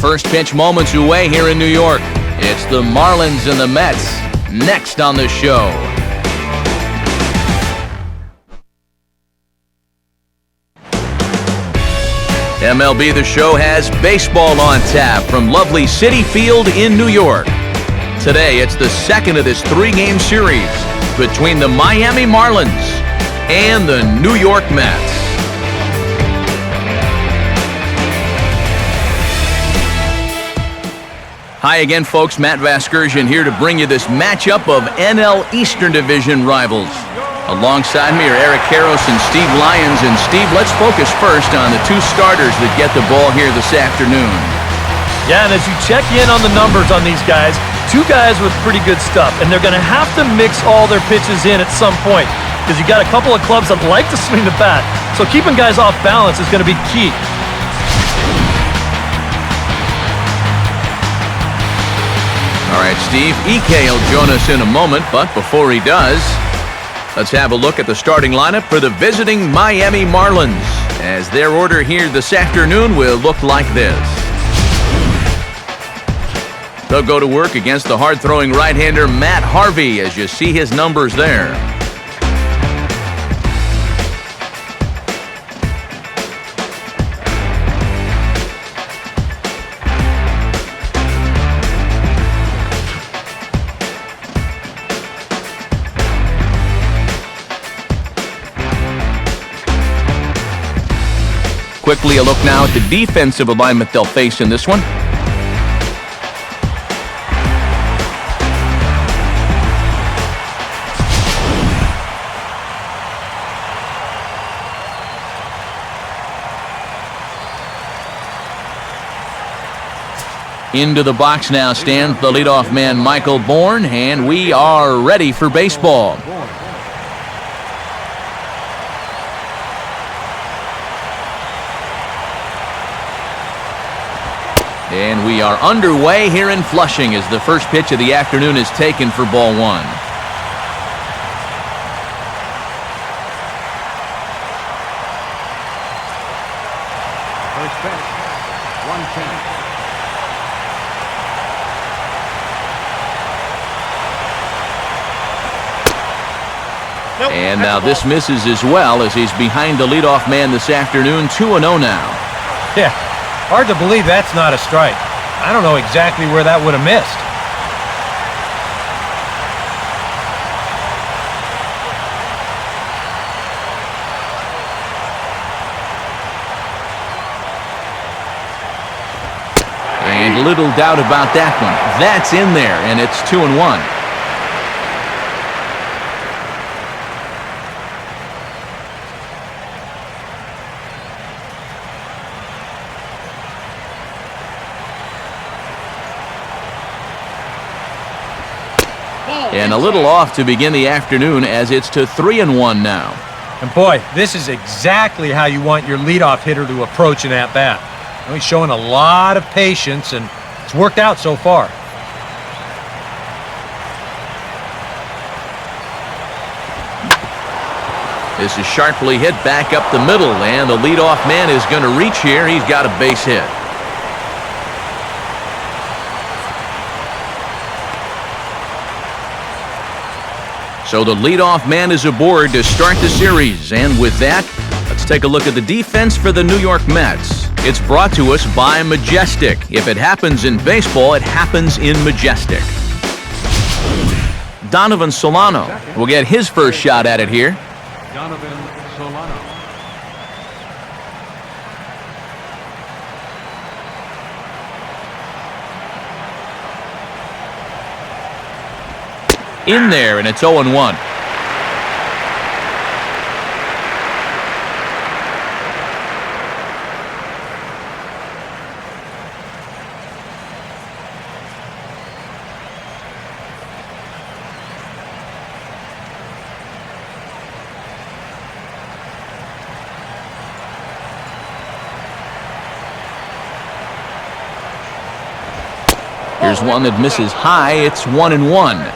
first pitch moments away here in New York. It's the Marlins and the Mets next on the show. MLB The Show has baseball on tap from lovely Citi Field in New York. Today, it's the second of this three-game series between the Miami Marlins and the New York Mets. Hi again, folks. Matt Vasgersian here to bring you this matchup of NL Eastern Division rivals. Alongside me are Eric Karros and Steve Lyons. And Steve, let's focus first on the two starters that get the ball here this afternoon. Yeah, and as you check in on the numbers on these guys, two guys with pretty good stuff, and they're going to have to mix all their pitches in at some point because you got a couple of clubs that like to swing the bat, so keeping guys off balance is going to be key. All right, Steve, EK will join us in a moment, but before he does, let's have a look at the starting lineup for the visiting Miami Marlins, as their order here this afternoon will look like this. They'll go to work against the hard-throwing right-hander Matt Harvey, as you see his numbers there. Quickly a look now at the defensive alignment they'll face in this one. Into the box now stands the leadoff man Michael Bourne, and we are ready for baseball. And we are underway here in Flushing as the first pitch of the afternoon is taken for ball one. First pitch, 1-10. And now this misses as well as he's behind the leadoff man this afternoon, 2-0 now. Yeah. Hard to believe that's not a strike. I don't know exactly where that would have missed. And little doubt about that one. That's in there, and it's 2-1. And a little off to begin the afternoon as it's to 3-1 now. And boy, this is exactly how you want your leadoff hitter to approach an at-bat. He's showing a lot of patience, and it's worked out so far. This is sharply hit back up the middle, and the leadoff man is going to reach here. He's got a base hit. So the leadoff man is aboard to start the series. And with that, let's take a look at the defense for the New York Mets. It's brought to us by Majestic. If it happens in baseball, it happens in Majestic. Donovan Solano will get his first shot at it here. Donovan Solano. In there, and it's 0-1. Here's one that misses high. It's 1-1.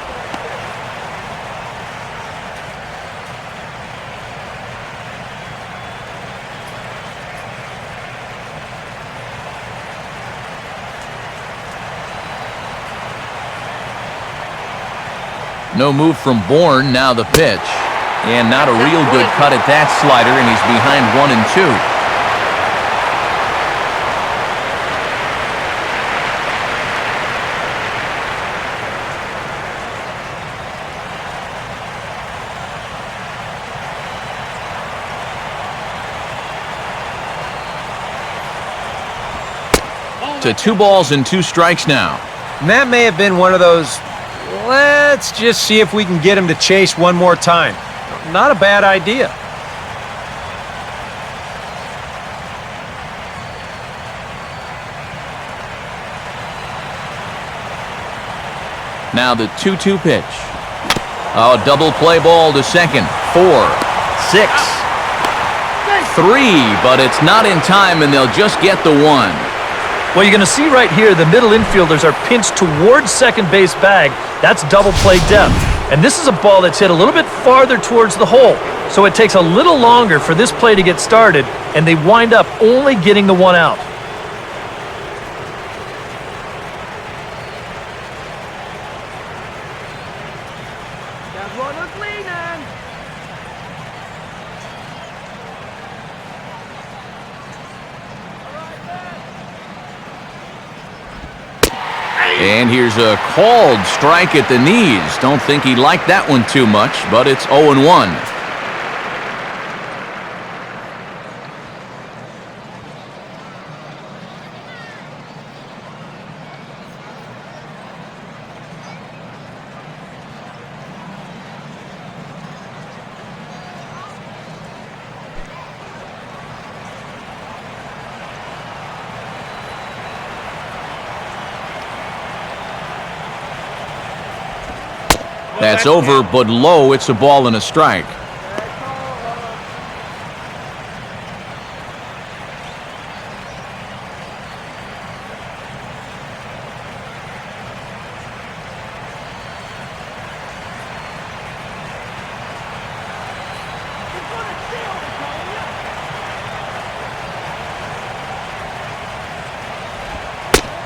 No move from Bourne, now the pitch. And not a real good cut at that slider, and he's behind 1-2. To 2 balls and 2 strikes now. And that may have been one of those, let's just see if we can get him to chase one more time. Not a bad idea. Now the 2-2 pitch. Oh, double play ball to second. 4, 6, 3, but it's not in time, and they'll just get the 1. Well, you're going to see right here, the middle infielders are pinched towards second base bag. That's double play depth. And this is a ball that's hit a little bit farther towards the hole. So it takes a little longer for this play to get started, and they wind up only getting the 1 out. And here's a called strike at the knees. Don't think he liked that one too much, but it's 0-1. That's over, but low. It's a ball and a strike.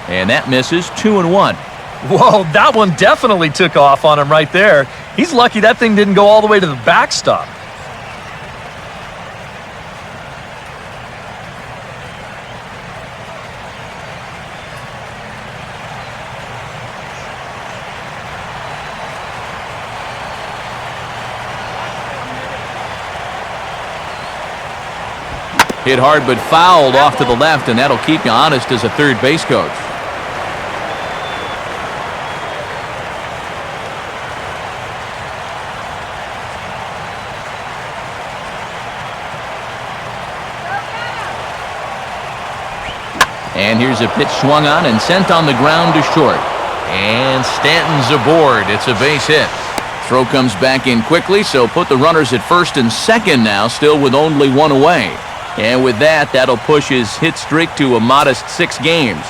And that misses. 2-1. Whoa, that one definitely took off on him right there. He's lucky that thing didn't go all the way to the backstop. Hit hard but fouled off to the left, and that'll keep you honest as a third base coach. And here's a pitch swung on and sent on the ground to short. And Stanton's aboard. It's a base hit. Throw comes back in quickly, so put the runners at first and second now, still with only 1 away. And with that, that'll push his hit streak to a modest 6 games.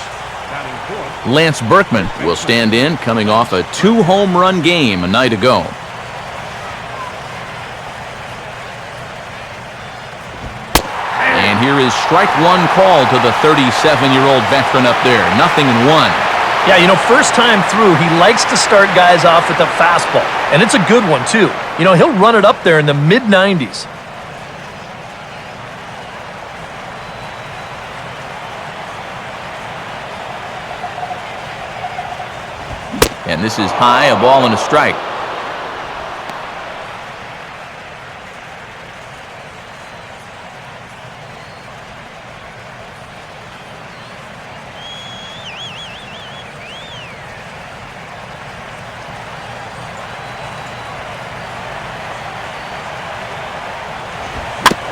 Lance Berkman will stand in, coming off a 2-home run game a night ago. And here is strike 1 call to the 37-year-old veteran up there. 0-1. Yeah, you know, first time through, he likes to start guys off with a fastball. And it's a good one, too. You know, he'll run it up there in the mid-90s. And this is high, a ball and a strike.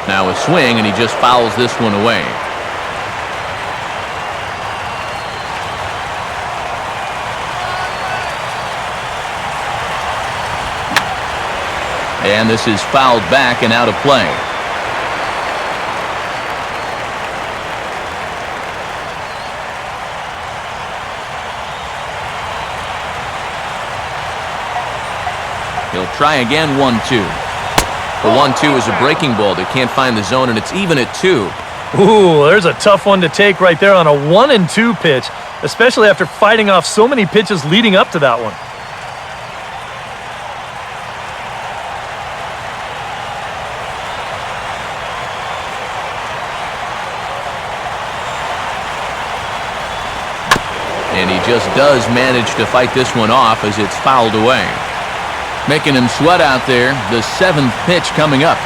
Now a swing, and he just fouls this one away. And this is fouled back and out of play. He'll try again. 1-2. The 1-2 is a breaking ball that can't find the zone, and it's even at 2. Ooh, there's a tough one to take right there on a 1-2 pitch, especially after fighting off so many pitches leading up to that one. And he just does manage to fight this one off as it's fouled away. Making him sweat out there, the 7th pitch coming up.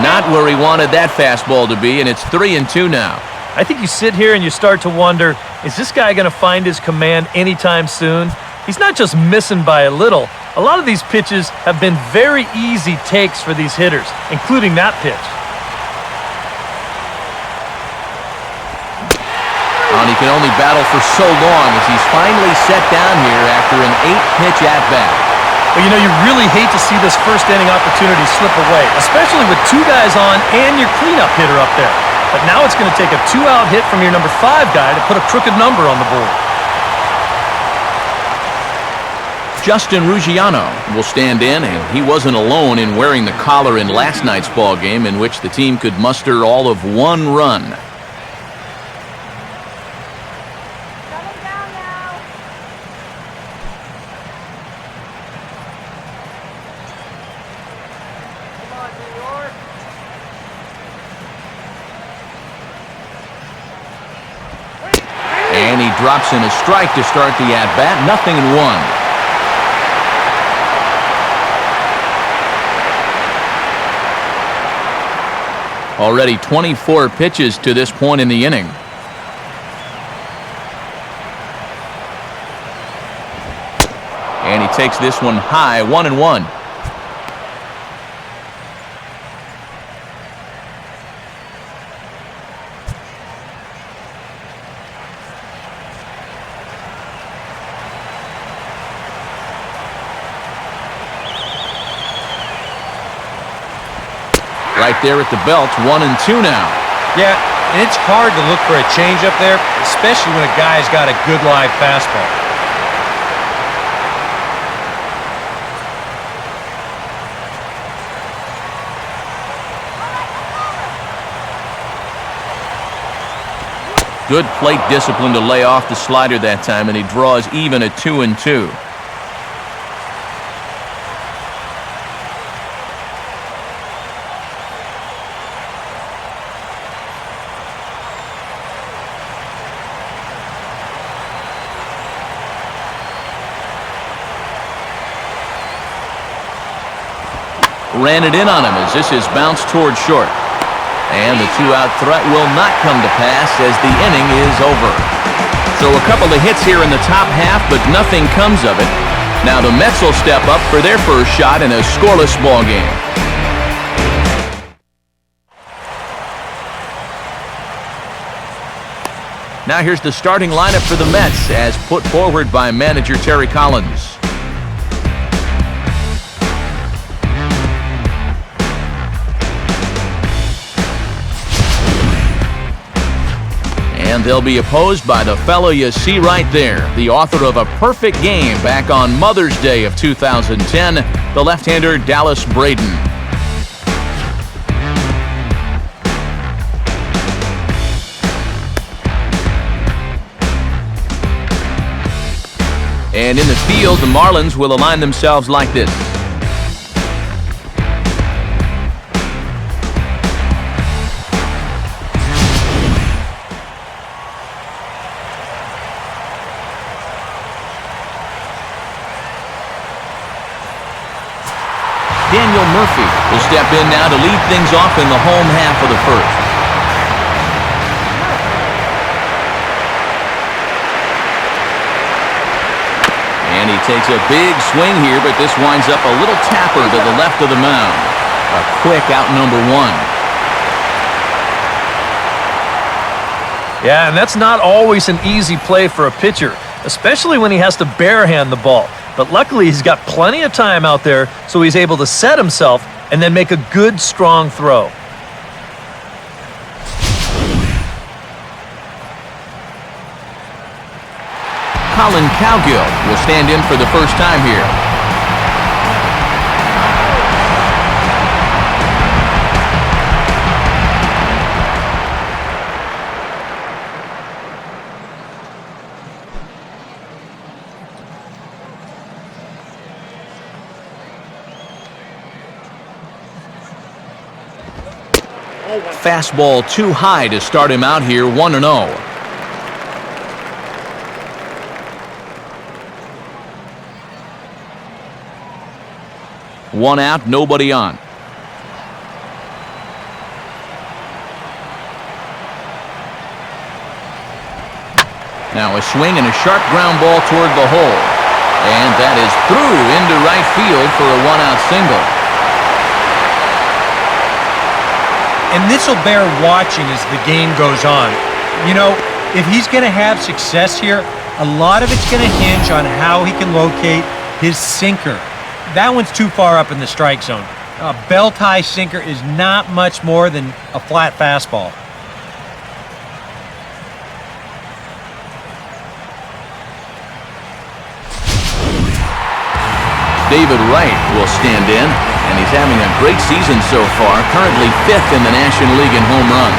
Not where he wanted that fastball to be, and it's 3-2 now. I think you sit here and you start to wonder, is this guy going to find his command anytime soon? He's not just missing by a little. A lot of these pitches have been very easy takes for these hitters, including that pitch. And he can only battle for so long as he's finally set down here after an 8-pitch at-bat. Well, you know, you really hate to see this first inning opportunity slip away, especially with 2 guys on and your cleanup hitter up there. But now it's going to take a 2-out hit from your number 5 guy to put a crooked number on the board. Justin Ruggiano will stand in, and he wasn't alone in wearing the collar in last night's ball game, in which the team could muster all of 1 run. And he drops in a strike to start the at-bat. 0-1. Already 24 pitches to this point in the inning. And he takes this one high, 1-1. Right there at the belt, 1-2 now. Yeah, and it's hard to look for a change up there, especially when a guy's got a good live fastball. Good plate discipline to lay off the slider that time, and he draws even at 2-2. Ran it in on him as this is bounced toward short. And the 2-out threat will not come to pass as the inning is over. So a couple of hits here in the top half, but nothing comes of it. Now the Mets will step up for their first shot in a scoreless ball game. Now here's the starting lineup for the Mets as put forward by manager Terry Collins. And they'll be opposed by the fellow you see right there, the author of a perfect game back on Mother's Day of 2010, the left-hander Dallas Braden. And in the field, the Marlins will align themselves like this. Daniel Murphy will step in now to lead things off in the home half of the first. And he takes a big swing here, but this winds up a little tapper to the left of the mound. A quick out number 1. Yeah, and that's not always an easy play for a pitcher, especially when he has to barehand the ball. But luckily, he's got plenty of time out there, so he's able to set himself and then make a good, strong throw. Colin Cowgill will stand in for the first time here. Fastball too high to start him out here 1-0. One out, nobody on. Now a swing and a sharp ground ball toward the hole. And that is through into right field for a one-out single. And this will bear watching as the game goes on. You know, if he's going to have success here, a lot of it's going to hinge on how he can locate his sinker. That one's too far up in the strike zone. A belt-high sinker is not much more than a flat fastball. David Wright will stand in, and he's having a great season so far, currently 5th in the National League in home runs.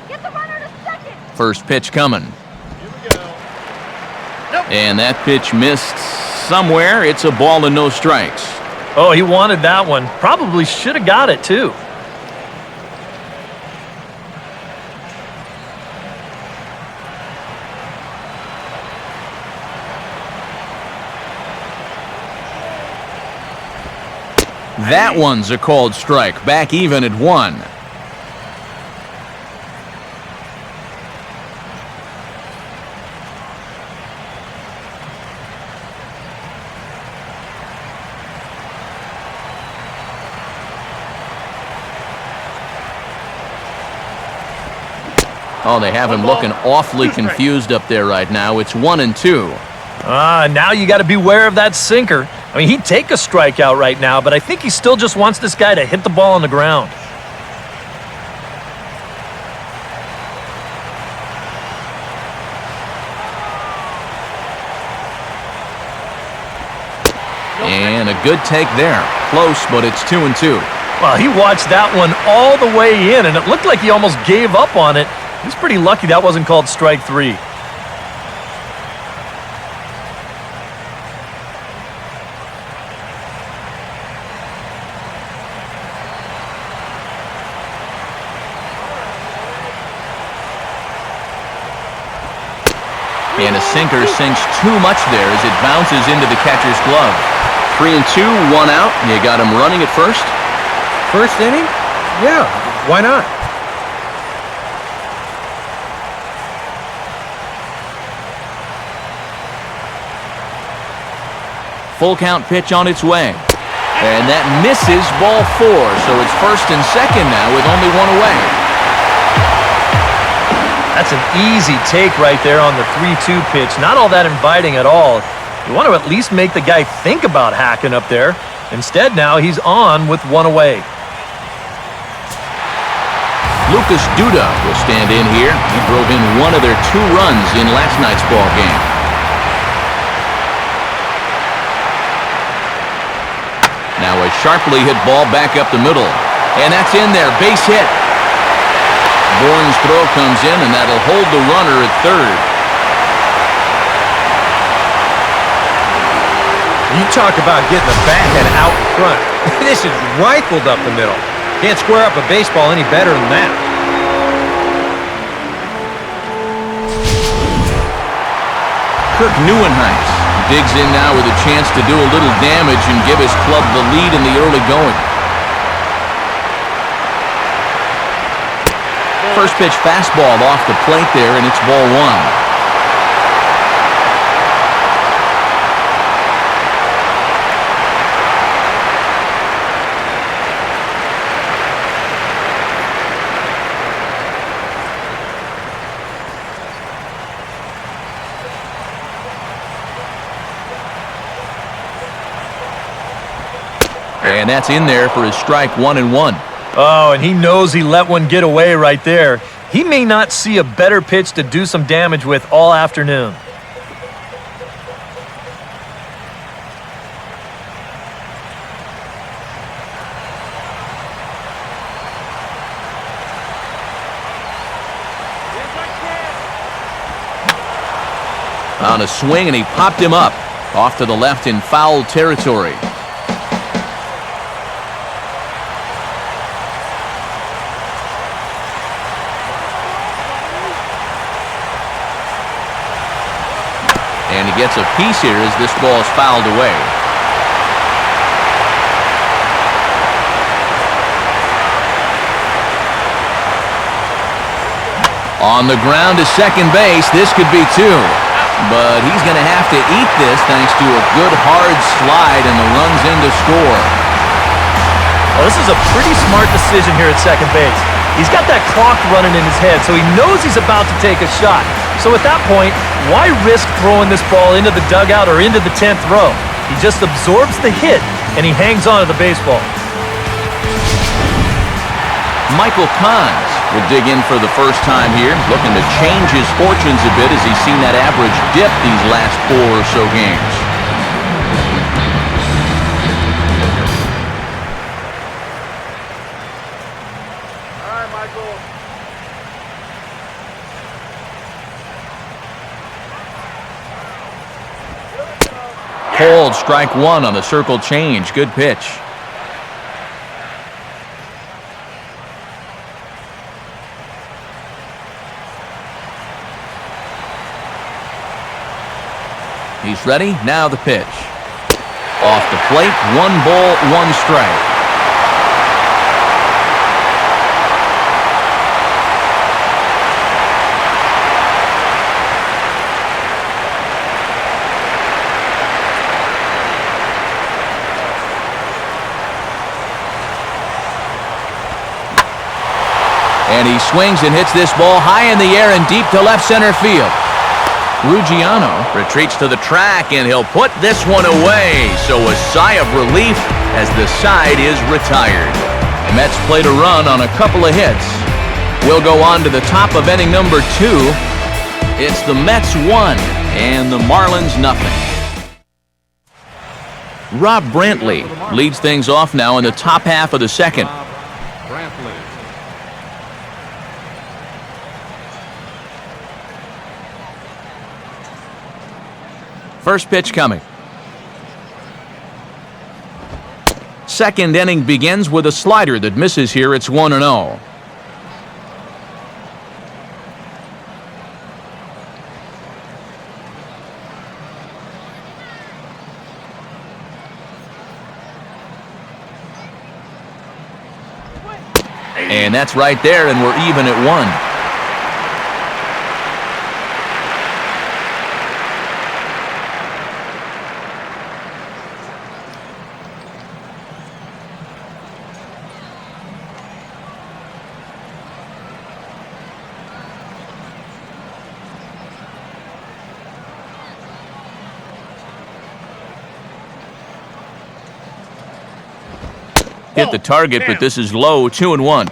Get the runner to second. First pitch coming. And that pitch missed somewhere. It's a ball and no strikes. Oh, he wanted that one. Probably should have got it, too. That one's a called strike. Back even at 1. Oh, they have him looking awfully confused up there right now. It's 1-2. Now you got to beware of that sinker. I mean, he'd take a strikeout right now, but I think he still just wants this guy to hit the ball on the ground. And a good take there. Close, but it's 2-2. Well, he watched that one all the way in, and it looked like he almost gave up on it. He's pretty lucky that wasn't called strike 3. And a sinker sinks too much there as it bounces into the catcher's glove. 3-2, 1 out. You got him running at first? First inning? Yeah, why not? Full count pitch on its way. And that misses, ball 4. So it's first and second now with only 1 away. That's an easy take right there on the 3-2 pitch. Not all that inviting at all. You want to at least make the guy think about hacking up there. Instead, now he's on with 1 away. Lucas Duda will stand in here. He drove in 1 of their 2 runs in last night's ball game. Now a sharply hit ball back up the middle. And that's in there. Base hit. Bourne's throw comes in, and that'll hold the runner at third. You talk about getting the bat head out in front. This is rifled up the middle. Can't square up a baseball any better than that. Kirk Neuenheis digs in now with a chance to do a little damage and give his club the lead in the early going. First pitch fastball off the plate there, and it's ball 1. And that's in there for his strike 1-1. Oh, and he knows he let one get away right there. He may not see a better pitch to do some damage with all afternoon. On a swing, and he popped him up. Off to the left in foul territory. And he gets a piece here as this ball is fouled away. On the ground to second base. This could be two. But he's going to have to eat this thanks to a good hard slide and the runs in to score. Well, this is a pretty smart decision here at second base. He's got that clock running in his head, so he knows he's about to take a shot. So at that point, why risk throwing this ball into the dugout or into the 10th row? He just absorbs the hit, and he hangs on to the baseball. Michael Kahns will dig in for the first time here, looking to change his fortunes a bit as he's seen that average dip these last 4 or so games. All right, Michael. Hold, strike one on the circle change. Good pitch. He's ready. Now the pitch. Off the plate. 1 ball, 1 strike. And he swings and hits this ball high in the air and deep to left center field. Ruggiano retreats to the track, and he'll put this one away. So a sigh of relief as the side is retired. The Mets played a run on a couple of hits. We'll go on to the top of inning number 2. It's the Mets 1 and the Marlins nothing. Rob Brantley leads things off now in the top half of the second. Brantley. First pitch coming. Second inning begins with a slider that misses here. It's 1-0. And that's right there, and we're even at 1. Hit the target, but this is low. 2-1.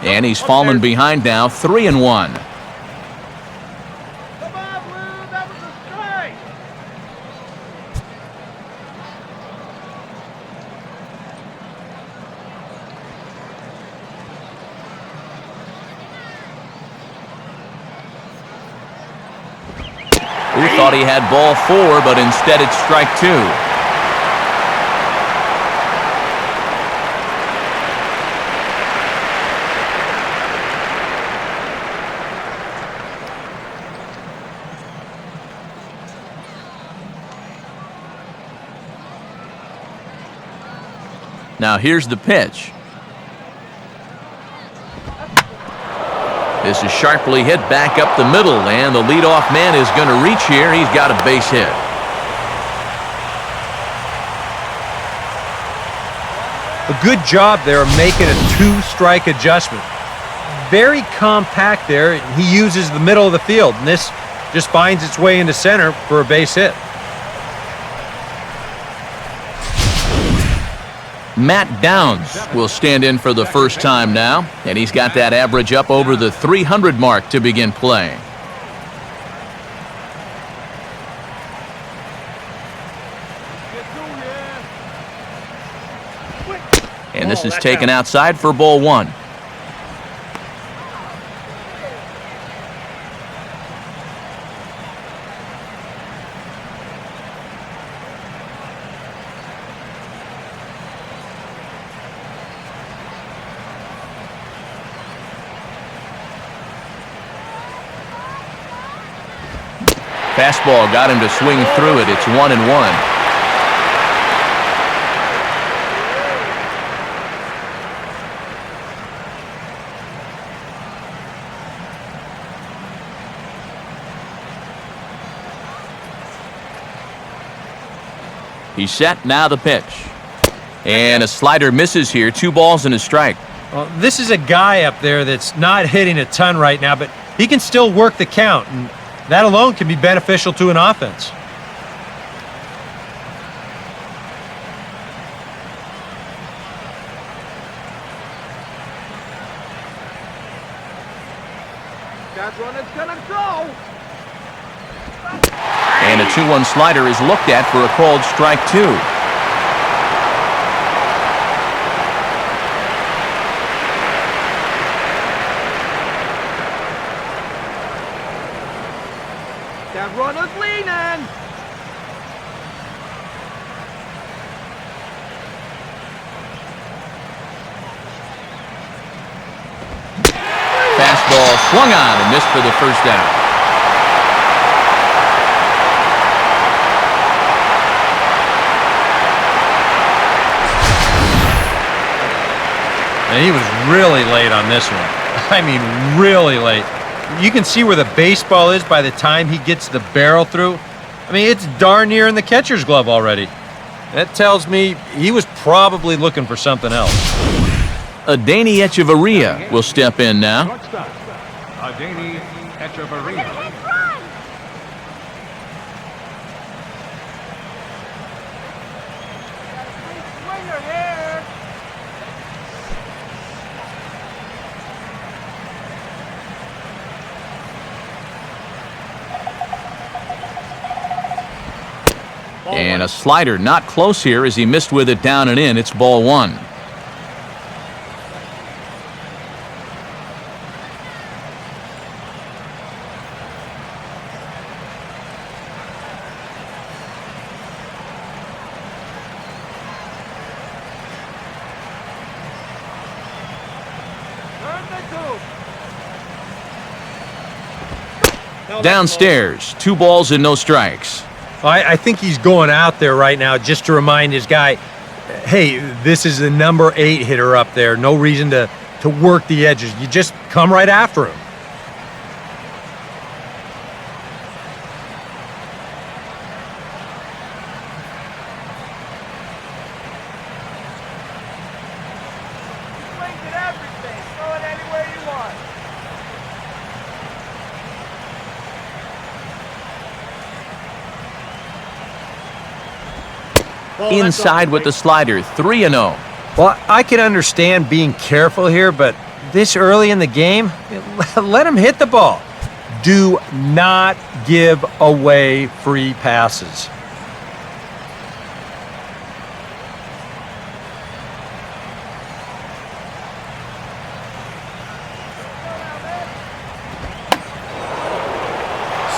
And he's fallen behind now. 3-1. Who thought he had ball 4, but instead it's strike 2. Now here's the pitch. This is sharply hit back up the middle, and the leadoff man is going to reach here. He's got a base hit. A good job there of making a 2-strike adjustment. Very compact there. He uses the middle of the field, and this just finds its way into center for a base hit. Matt Downs will stand in for the first time now, and he's got that average up over the 300 mark to begin play. And this is taken outside for ball one. Fastball got him to swing through it. It's 1-1. He's set, now the pitch. And a slider misses here, 2 balls and a strike. Well, this is a guy up there that's not hitting a ton right now, but he can still work the count, and that alone can be beneficial to an offense. That runner's gonna go. And a 2-1 slider is looked at for a called strike 2. That runner's leaning. Fastball swung on and missed for the first down. And he was really late on this one. I mean, really late. You can see where the baseball is by the time he gets the barrel through. I mean, it's darn near in the catcher's glove already. That tells me he was probably looking for something else. Adani Echeverria will step in now. Shortstop, Adani Echeverria. Swinger here. And a slider not close here as he missed with it down and in. It's ball one. Downstairs, 2 balls and no strikes. I think he's going out there right now just to remind his guy, hey, this is the number 8 hitter up there. No reason to work the edges. You just come right after him. Swings at everything. Throw it anywhere you want. Inside with the slider, 3-0. Well, I can understand being careful here, but this early in the game, let him hit the ball. Do not give away free passes.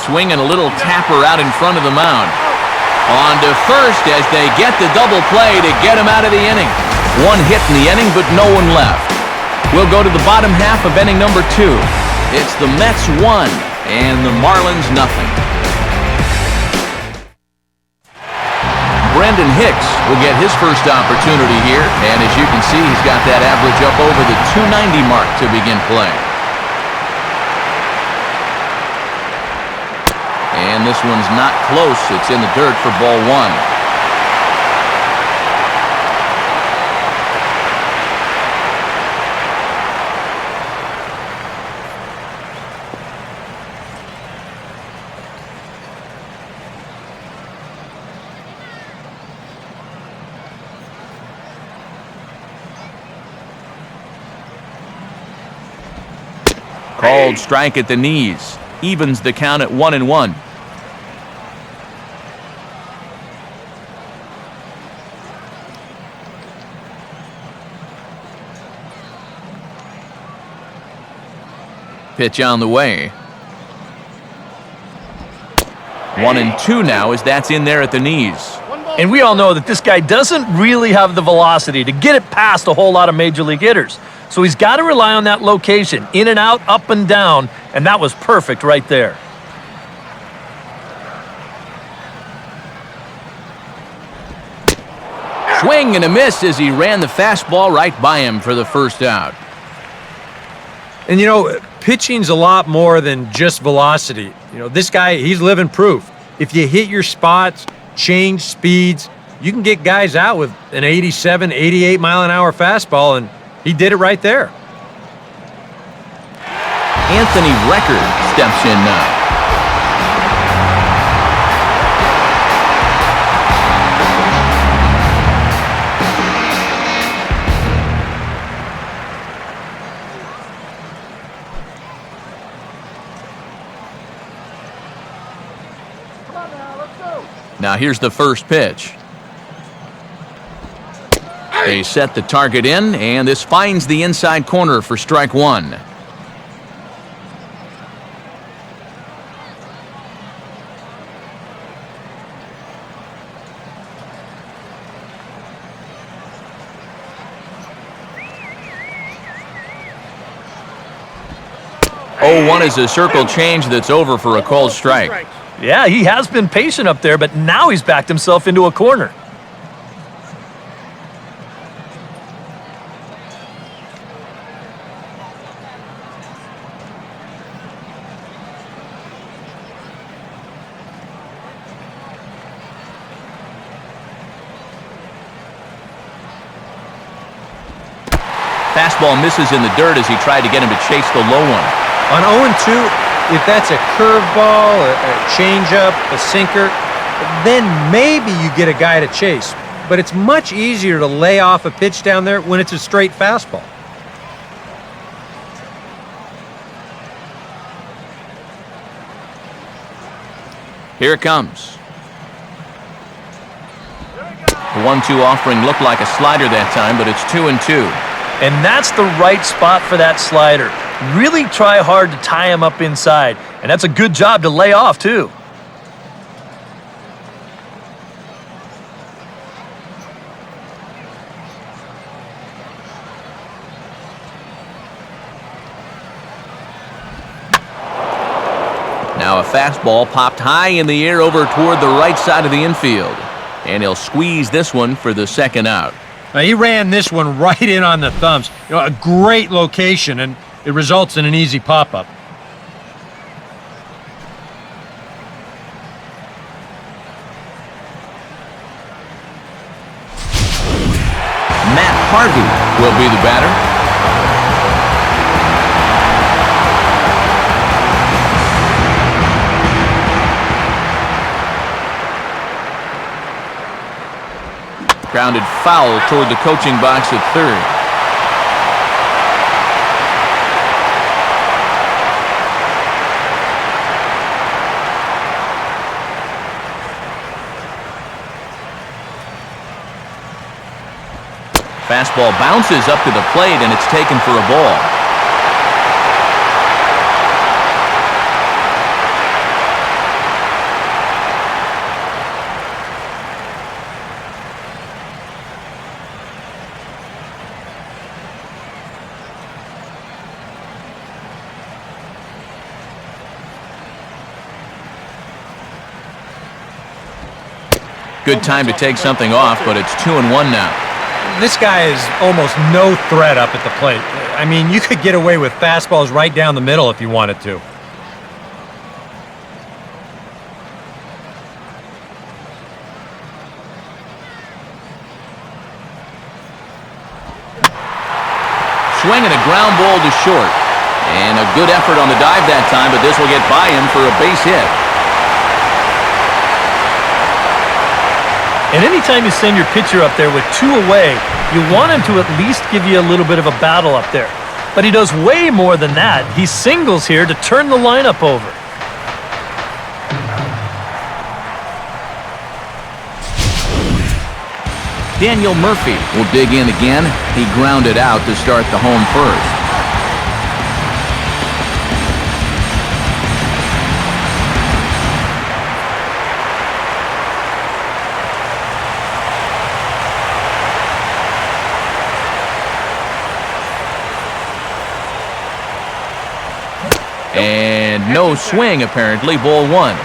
Swinging a little tapper out in front of the mound. On to first as they get the double play to get him out of the inning. 1 hit in the inning, but no one left. We'll go to the bottom half of inning number 2. It's the Mets 1 and the Marlins nothing. Brendan Hicks will get his first opportunity here, and as you can see, he's got that average up over the 290 mark to begin play. And this one's not close. It's in the dirt for ball 1. Called strike at the knees. Evens the count at 1-1. Pitch on the way. 1-2 now as that's in there at the knees. And we all know that this guy doesn't really have the velocity to get it past a whole lot of major league hitters. So he's got to rely on that location, in and out, up and down, and that was perfect right there. Swing and a miss as he ran the fastball right by him for the first out. And, pitching's a lot more than just velocity. This guy, he's living proof. If you hit your spots, change speeds, you can get guys out with an 87, 88 mile-an-hour fastball, and he did it right there. Anthony Record steps in now. Now here's the first pitch. They set the target in, and this finds the inside corner for strike one. Oh, 1 is a circle change that's over for a called strike. Yeah, he has been patient up there, but now he's backed himself into a corner. Fastball misses in the dirt as he tried to get him to chase the low one. On 0-2, if that's a curveball, a changeup, a sinker, then maybe you get a guy to chase. But it's much easier to lay off a pitch down there when it's a straight fastball. Here it comes. The 1-2 offering looked like a slider that time, but it's 2-2. And that's the right spot for that slider. Really try hard to tie him up inside. And that's a good job to lay off, too. Now a fastball popped high in the air over toward the right side of the infield. And he'll squeeze this one for the second out. Now, he ran this one right in on the thumbs. A great location, and it results in an easy pop-up. Matt Harvey will be the batter. Grounded foul toward the coaching box at third. Fastball bounces up to the plate, and it's taken for a ball. Good time to take something off, but it's 2-1 now. This guy is almost no threat up at the plate. I mean, you could get away with fastballs right down the middle if you wanted to. Swing and a ground ball to short. And a good effort on the dive that time, but this will get by him for a base hit. And anytime you send your pitcher up there with 2 away, you want him to at least give you a little bit of a battle up there. But he does way more than that. He singles here to turn the lineup over. Daniel Murphy will dig in again. He grounded out to start the home first. And no swing, apparently. Ball one.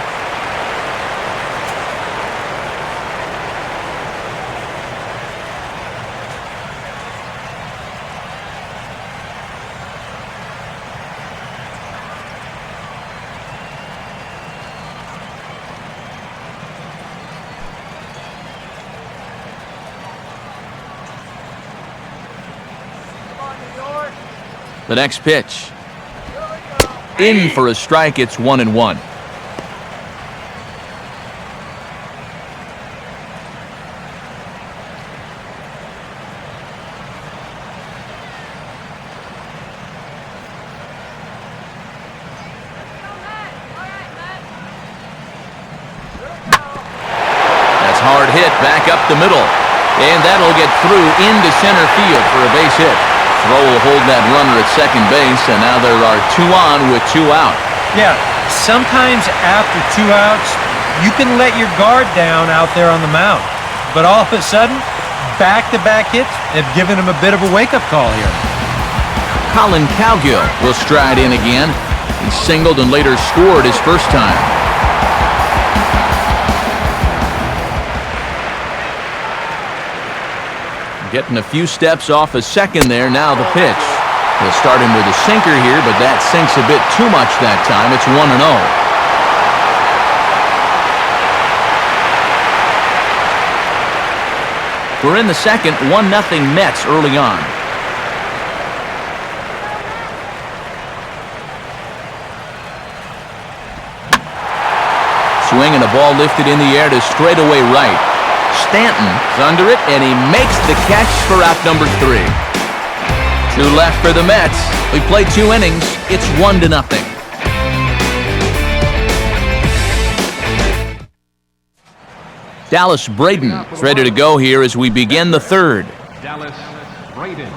The next pitch. In for a strike. It's 1-1. That's hard hit back up the middle. And that'll get through into center field for a base hit. Throw will hold that runner at second base, and now there are 2 on with 2 out. Yeah, sometimes after 2 outs, you can let your guard down out there on the mound. But all of a sudden, back-to-back hits have given him a bit of a wake-up call here. Colin Cowgill will stride in again. He singled and later scored his first time. Getting a few steps off a second there. Now the pitch. He'll start him with a sinker here, but that sinks a bit too much that time. It's 1-0. We're in the second. 1-0 Mets early on. Swing and a ball lifted in the air to straightaway right. Stanton's under it, and he makes the catch for out number 3. 2 left for the Mets. We played 2 innings. It's 1-0. Dallas Braden is ready to go here as we begin the third. Dallas Braden.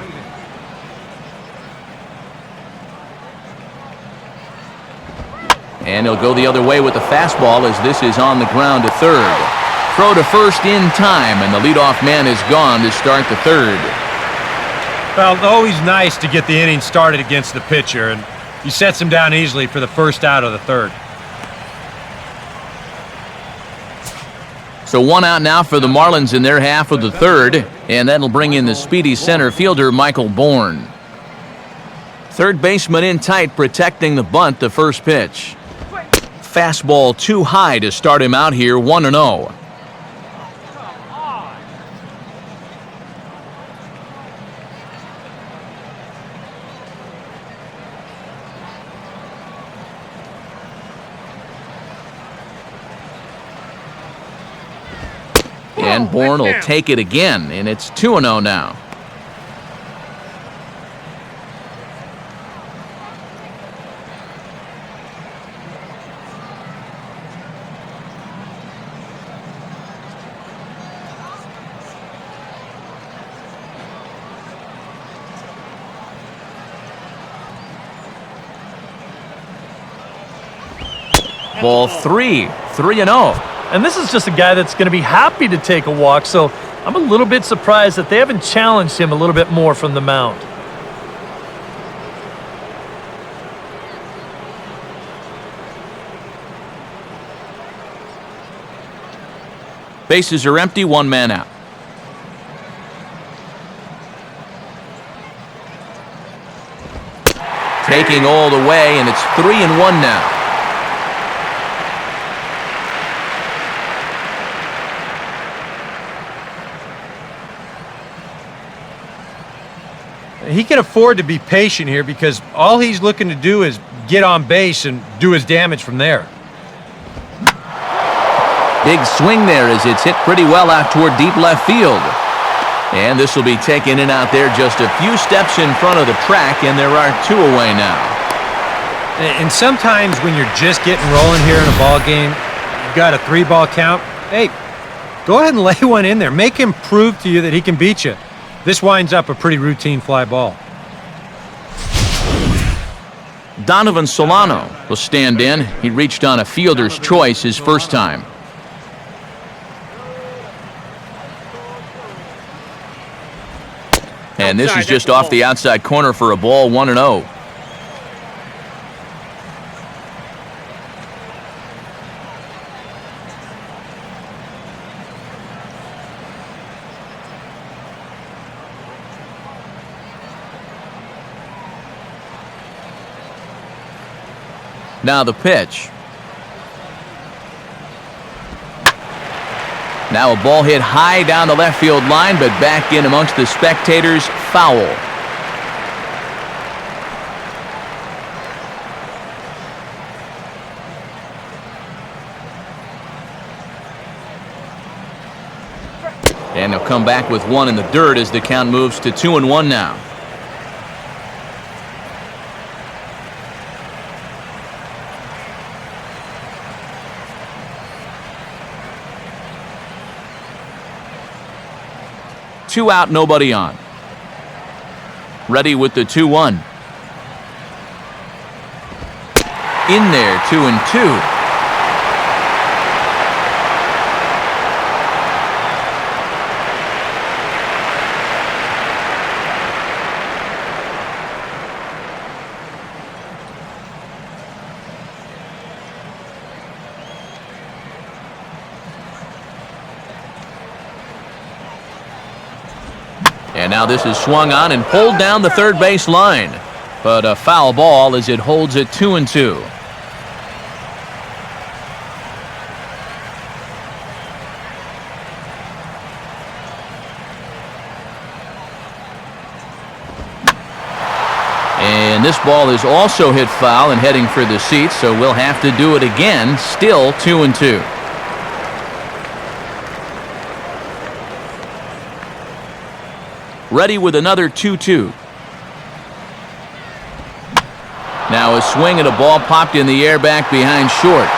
And he'll go the other way with the fastball as this is on the ground to third. Throw to first in time, and the leadoff man is gone to start the third. Well, always nice to get the inning started against the pitcher, and he sets him down easily for the first out of the third. So 1 out now for the Marlins in their half of the third, and that'll bring in the speedy center fielder Michael Bourne. Third baseman in tight, protecting the bunt. The first pitch. Fastball too high to start him out here. 1-0. And Bourne will take it again, and it's 2-0 now. Ball 3, 3-0. And this is just a guy that's going to be happy to take a walk, so I'm a little bit surprised that they haven't challenged him a little bit more from the mound. Bases are empty, 1 man out. Taking all the way, and it's 3-1 now. He can afford to be patient here because all he's looking to do is get on base and do his damage from there. Big swing there as it's hit pretty well out toward deep left field. And this will be taken in out there just a few steps in front of the track, and there are 2 away now. And sometimes when you're just getting rolling here in a ball game, you've got a 3-ball count. Hey, go ahead and lay one in there. Make him prove to you that he can beat you. This winds up a pretty routine fly ball. Donovan Solano will stand in. He reached on a fielder's choice his first time. And this is just off the outside corner for a ball, 1-0. Now the pitch. Now a ball hit high down the left field line, but back in amongst the spectators, foul. And they'll come back with one in the dirt as the count moves to 2-1 now. Two out, nobody on. Ready with the 2-1. In there, 2-2. And now this is swung on and pulled down the third base line. But a foul ball as it holds it 2-2. And this ball is also hit foul and heading for the seats, so we'll have to do it again. Still 2-2. Ready with another 2-2. Now a swing and a ball popped in the air back behind short.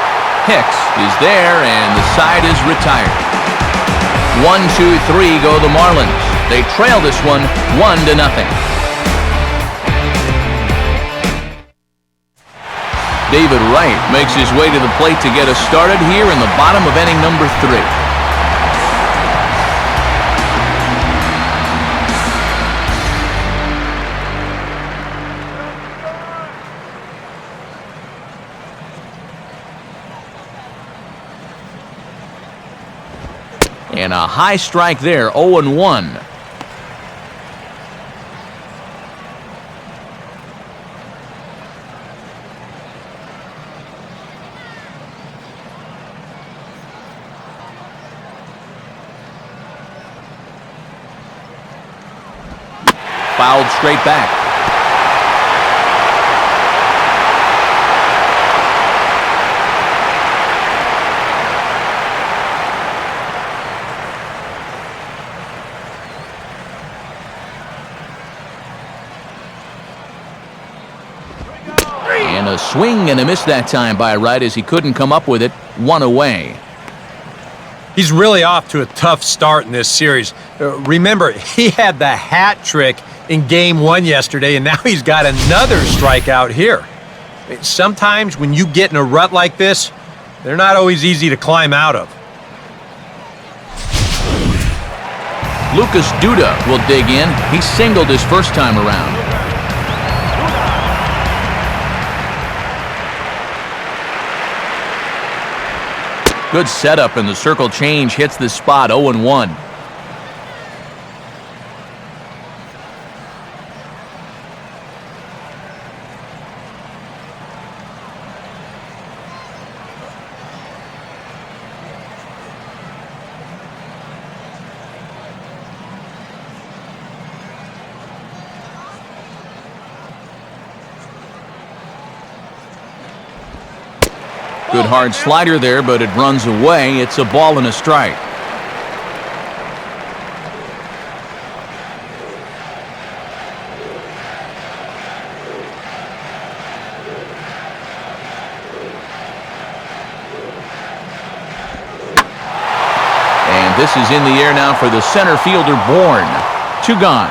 Hicks is there and the side is retired. 1-2-3 go the Marlins. They trail this one 1-0. David Wright makes his way to the plate to get us started here in the bottom of inning number 3. And a high strike there, 0-1. Fouled straight back. And a swing and a miss that time by Wright as he couldn't come up with it. 1 away. He's really off to a tough start in this series. Remember, he had the hat trick in Game 1 yesterday, and now he's got another strikeout here. Sometimes when you get in a rut like this, they're not always easy to climb out of. Lucas Duda will dig in. He singled his first time around. Good setup, and the circle change hits the spot. 0-1. Good hard slider there, but it runs away. It's a ball and a strike. is in the air now for the center fielder, Bourne. 2 gone.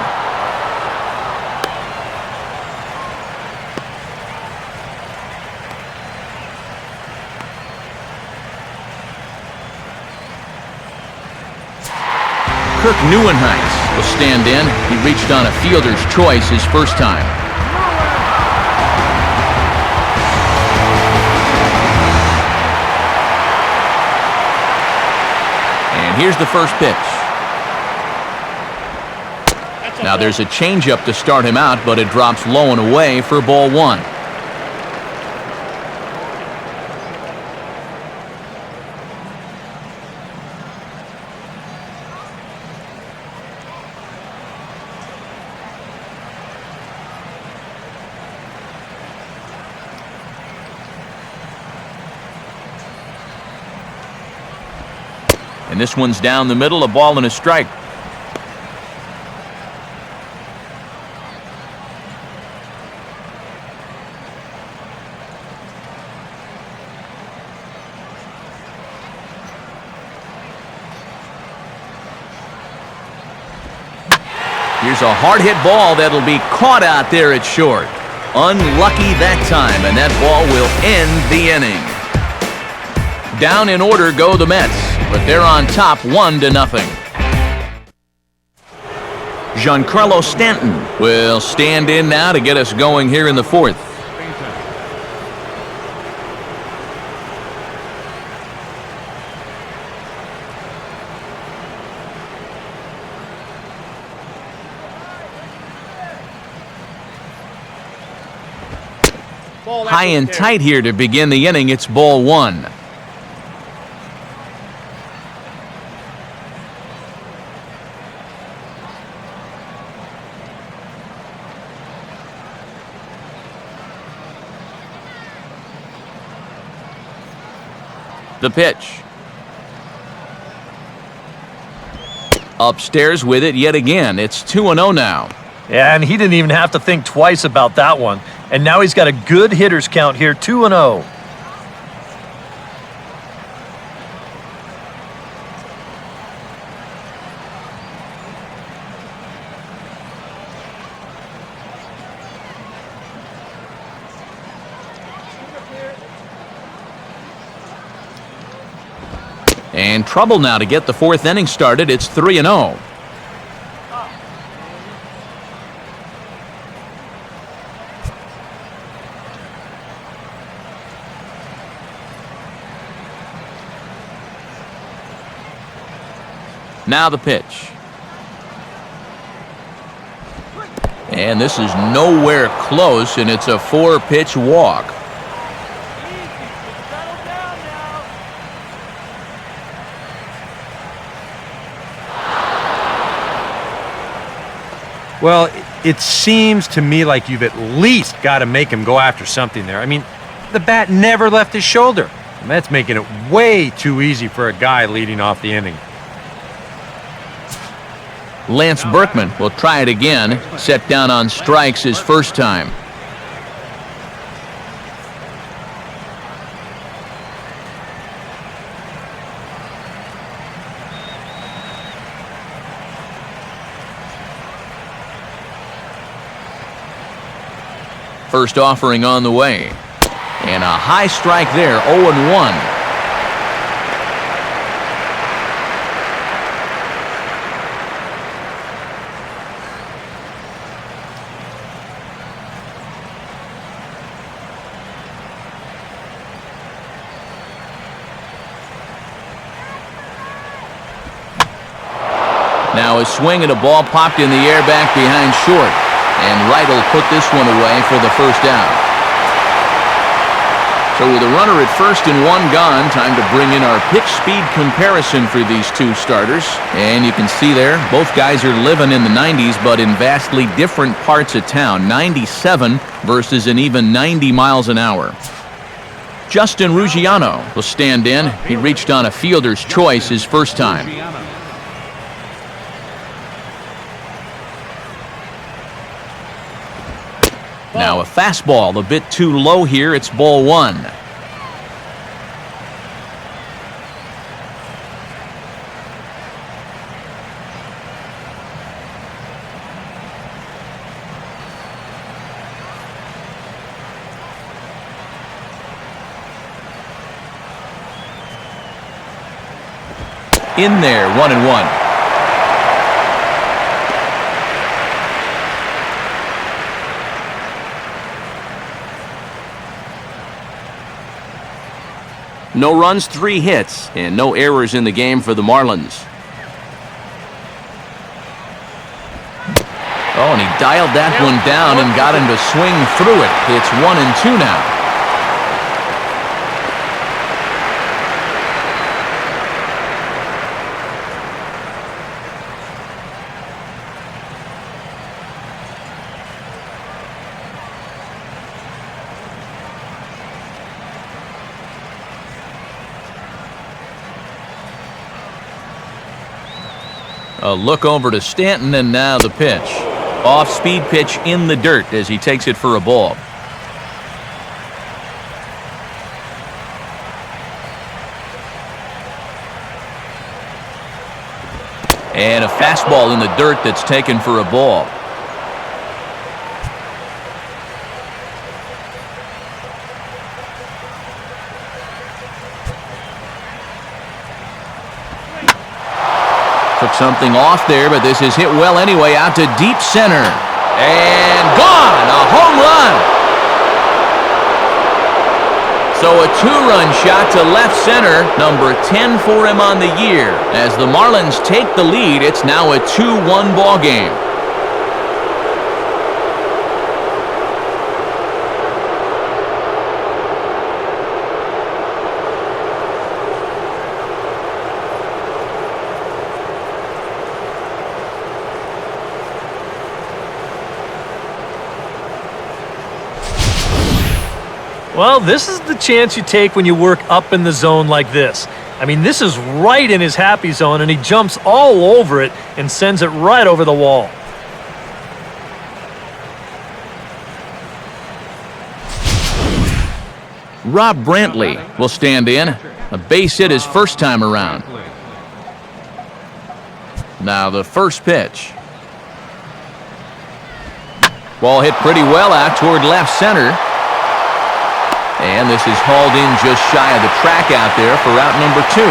Kirk Neuenheitz will stand in. He reached on a fielder's choice his first time. And here's the first pitch. Now there's a changeup to start him out, but it drops low and away for ball 1. And this one's down the middle, a ball and a strike. Here's a hard hit ball that'll be caught out there at short. Unlucky that time, and that ball will end the inning. Down in order go the Mets, but they're on top 1-0. Giancarlo Stanton will stand in now to get us going here in the 4th. High and tight here to begin the inning. It's ball 1. The pitch. Upstairs with it yet again. It's 2-0 now. Yeah, and he didn't even have to think twice about that one. And now he's got a good hitters count here, 2-0. And trouble now to get the 4th inning started. It's 3-0. Now the pitch. And this is nowhere close, and it's a 4-pitch walk. Well, it seems to me like you've at least got to make him go after something there. I mean, the bat never left his shoulder. And that's making it way too easy for a guy leading off the inning. Lance Berkman will try it again. Set down on strikes his first time. First offering on the way. And a high strike there, 0-1. Now a swing and a ball popped in the air back behind short. And Wright will put this one away for the first out. So with a runner at first and 1 gone, time to bring in our pitch speed comparison for these two starters. And you can see there, both guys are living in the 90s, but in vastly different parts of town. 97 versus an even 90 miles an hour. Justin Ruggiano will stand in. He reached on a fielder's choice his first time. Now a fastball a bit too low here. It's ball 1. in there, 1-1. No runs, 3 hits, and no errors in the game for the Marlins. Oh, and he dialed that one down and got him to swing through it. It's 1-2 now. A look over to Stanton, and now the pitch. Off-speed pitch in the dirt as he takes it for a ball. And a fastball in the dirt that's taken for a ball. Took something off there, but this is hit well anyway, out to deep center. And gone! A home run! So a 2-run shot to left center, number 10 for him on the year. As the Marlins take the lead, it's now a 2-1 ball game. Well, this is the chance you take when you work up in the zone like this. I mean, this is right in his happy zone, and he jumps all over it and sends it right over the wall. Rob Brantley will stand in. A base hit his first time around. Now the first pitch. Ball hit pretty well out toward left center. And this is hauled in just shy of the track out there for out number 2.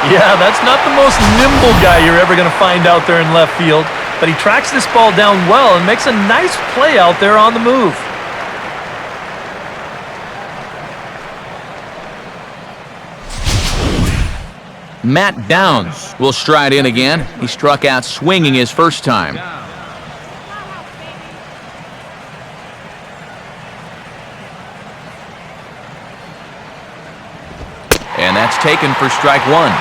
Yeah, that's not the most nimble guy you're ever going to find out there in left field, but he tracks this ball down well and makes a nice play out there on the move. Matt Downs will stride in again. He struck out swinging his first time. And that's taken for strike 1.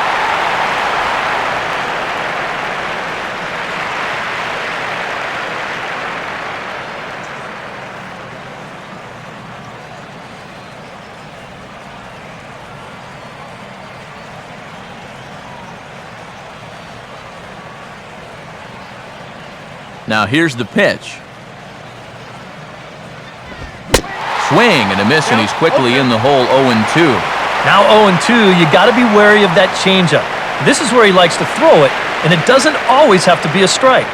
Now here's the pitch. Swing and a miss, and he's quickly in the hole 0-2. Now 0-2, you got to be wary of that changeup. This is where he likes to throw it, and it doesn't always have to be a strike.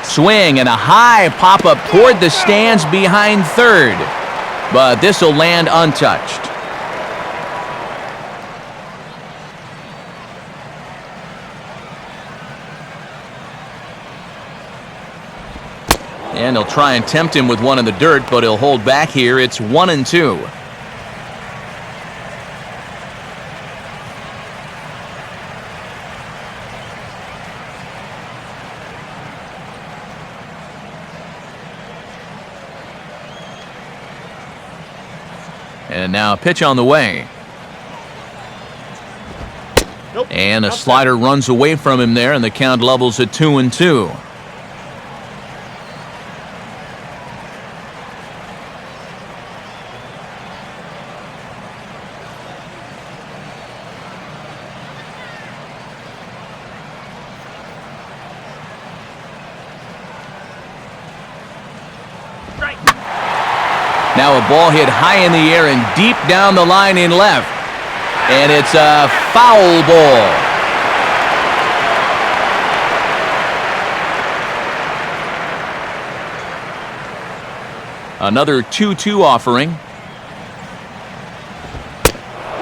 Swing and a high pop-up toward the stands behind third. But this will land untouched. And they'll try and tempt him with one in the dirt, but he'll hold back here. It's 1-2. And now a pitch on the way. And a slider runs away from him there, and the count levels at 2-2. Now a ball hit high in the air and deep down the line in left. And it's a foul ball. Another 2-2 offering.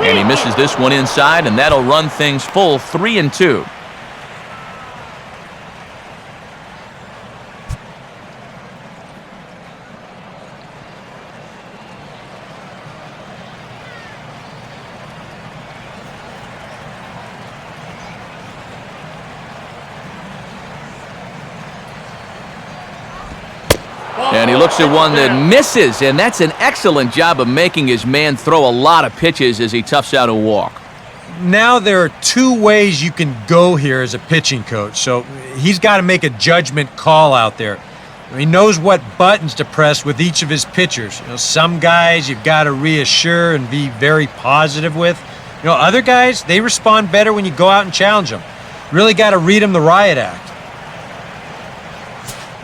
And he misses this one inside, and that'll run things full 3-2. And he looks at one that misses, and that's an excellent job of making his man throw a lot of pitches as he toughs out a walk. Now there are two ways you can go here as a pitching coach, so he's got to make a judgment call out there. He knows what buttons to press with each of his pitchers. You know, some guys you've got to reassure and be very positive with. You know, other guys, they respond better when you go out and challenge them. Really got to read them the riot act.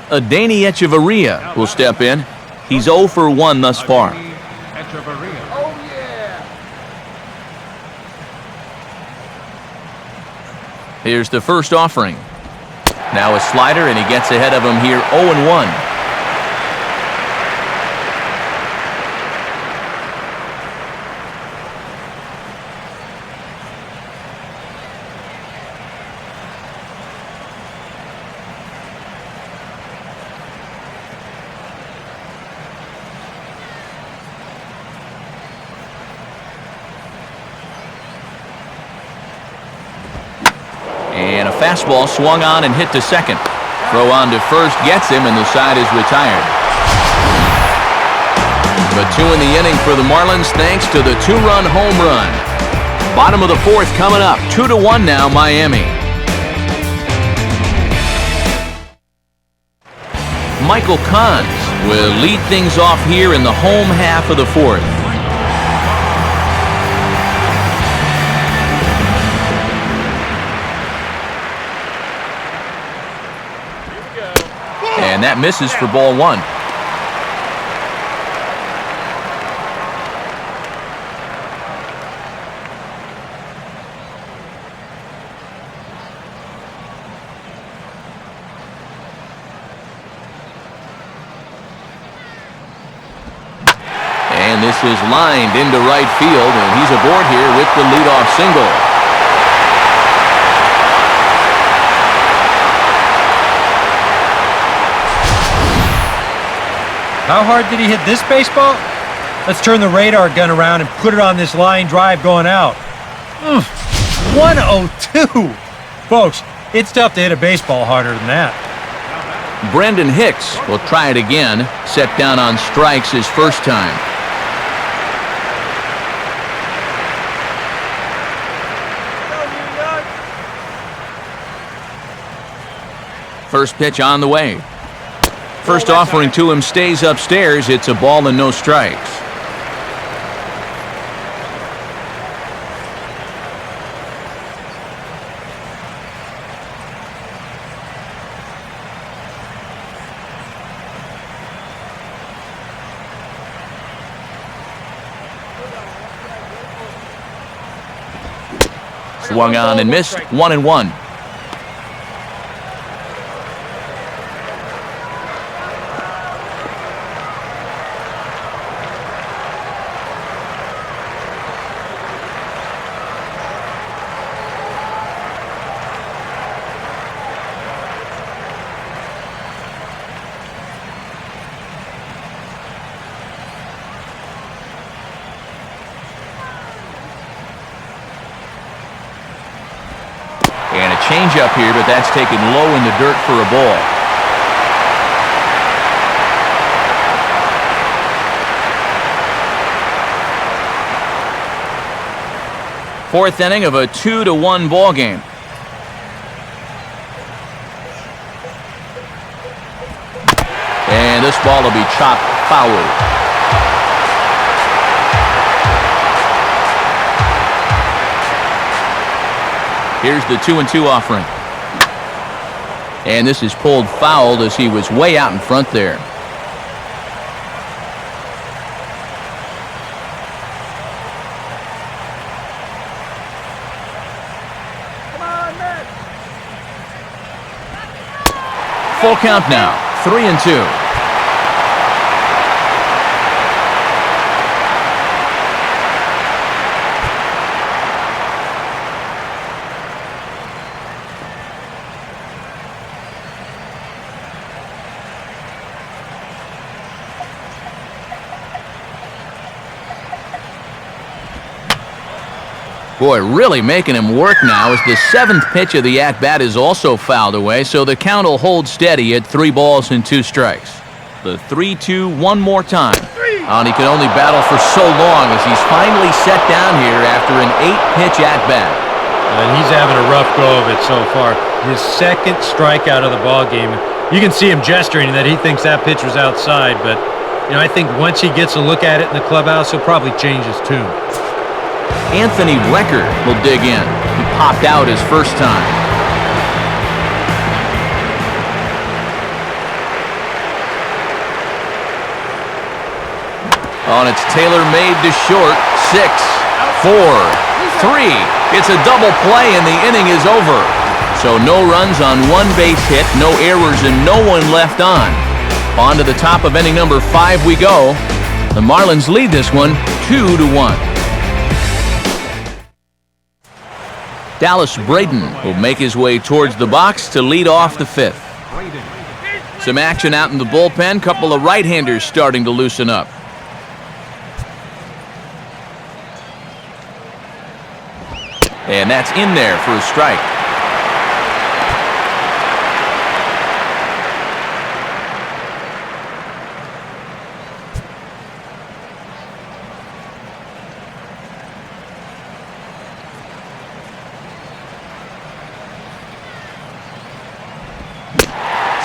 Adeiny Echeverria will step in. He's 0 for 1 thus far. Echeverria. Oh, yeah. Here's the first offering. Now a slider, and he gets ahead of him here 0-1. And a fastball swung on and hit to second. Throw on to first gets him, and the side is retired. But 2 in the inning for the Marlins thanks to the 2-run home run. Bottom of the 4th coming up. 2-1 now, Miami. Michael Cons will lead things off here in the home half of the 4th. And that misses for ball 1. And this is lined into right field, and he's aboard here with the leadoff single. How hard did he hit this baseball? Let's turn the radar gun around and put it on this line drive going out. 102! Folks, it's tough to hit a baseball harder than that. Brendan Hicks will try it again. Set down on strikes his first time. First pitch on the way. First offering to him stays upstairs. It's a ball and no strikes. Swung on and missed. 1-1. And a changeup here, but that's taken low in the dirt for a ball. Fourth inning of a 2-1 ball game. And this ball will be chopped foul. Here's the 2-2 offering. And this is pulled foul as he was way out in front there. Full count now, 3-2. Boy, really making him work now as the 7th pitch of the at-bat is also fouled away, so the count will hold steady at 3 balls and 2 strikes. The 3-2 one more time. And he can only battle for so long as he's finally set down here after an 8-pitch at-bat. And he's having a rough go of it so far. His 2nd strikeout of the ball game. You can see him gesturing that he thinks that pitch was outside, but I think once he gets a look at it in the clubhouse, he'll probably change his tune. Anthony Recker will dig in. He popped out his first time. On its tailor-made to short. 6, 4, 3. It's a double play and the inning is over. So no runs on 1 base hit, no errors, and no one left on. On to the top of inning number 5 we go. The Marlins lead this one 2-1. Dallas Braden will make his way towards the box to lead off the 5th. Some action out in the bullpen. Couple of right-handers starting to loosen up. And that's in there for a strike.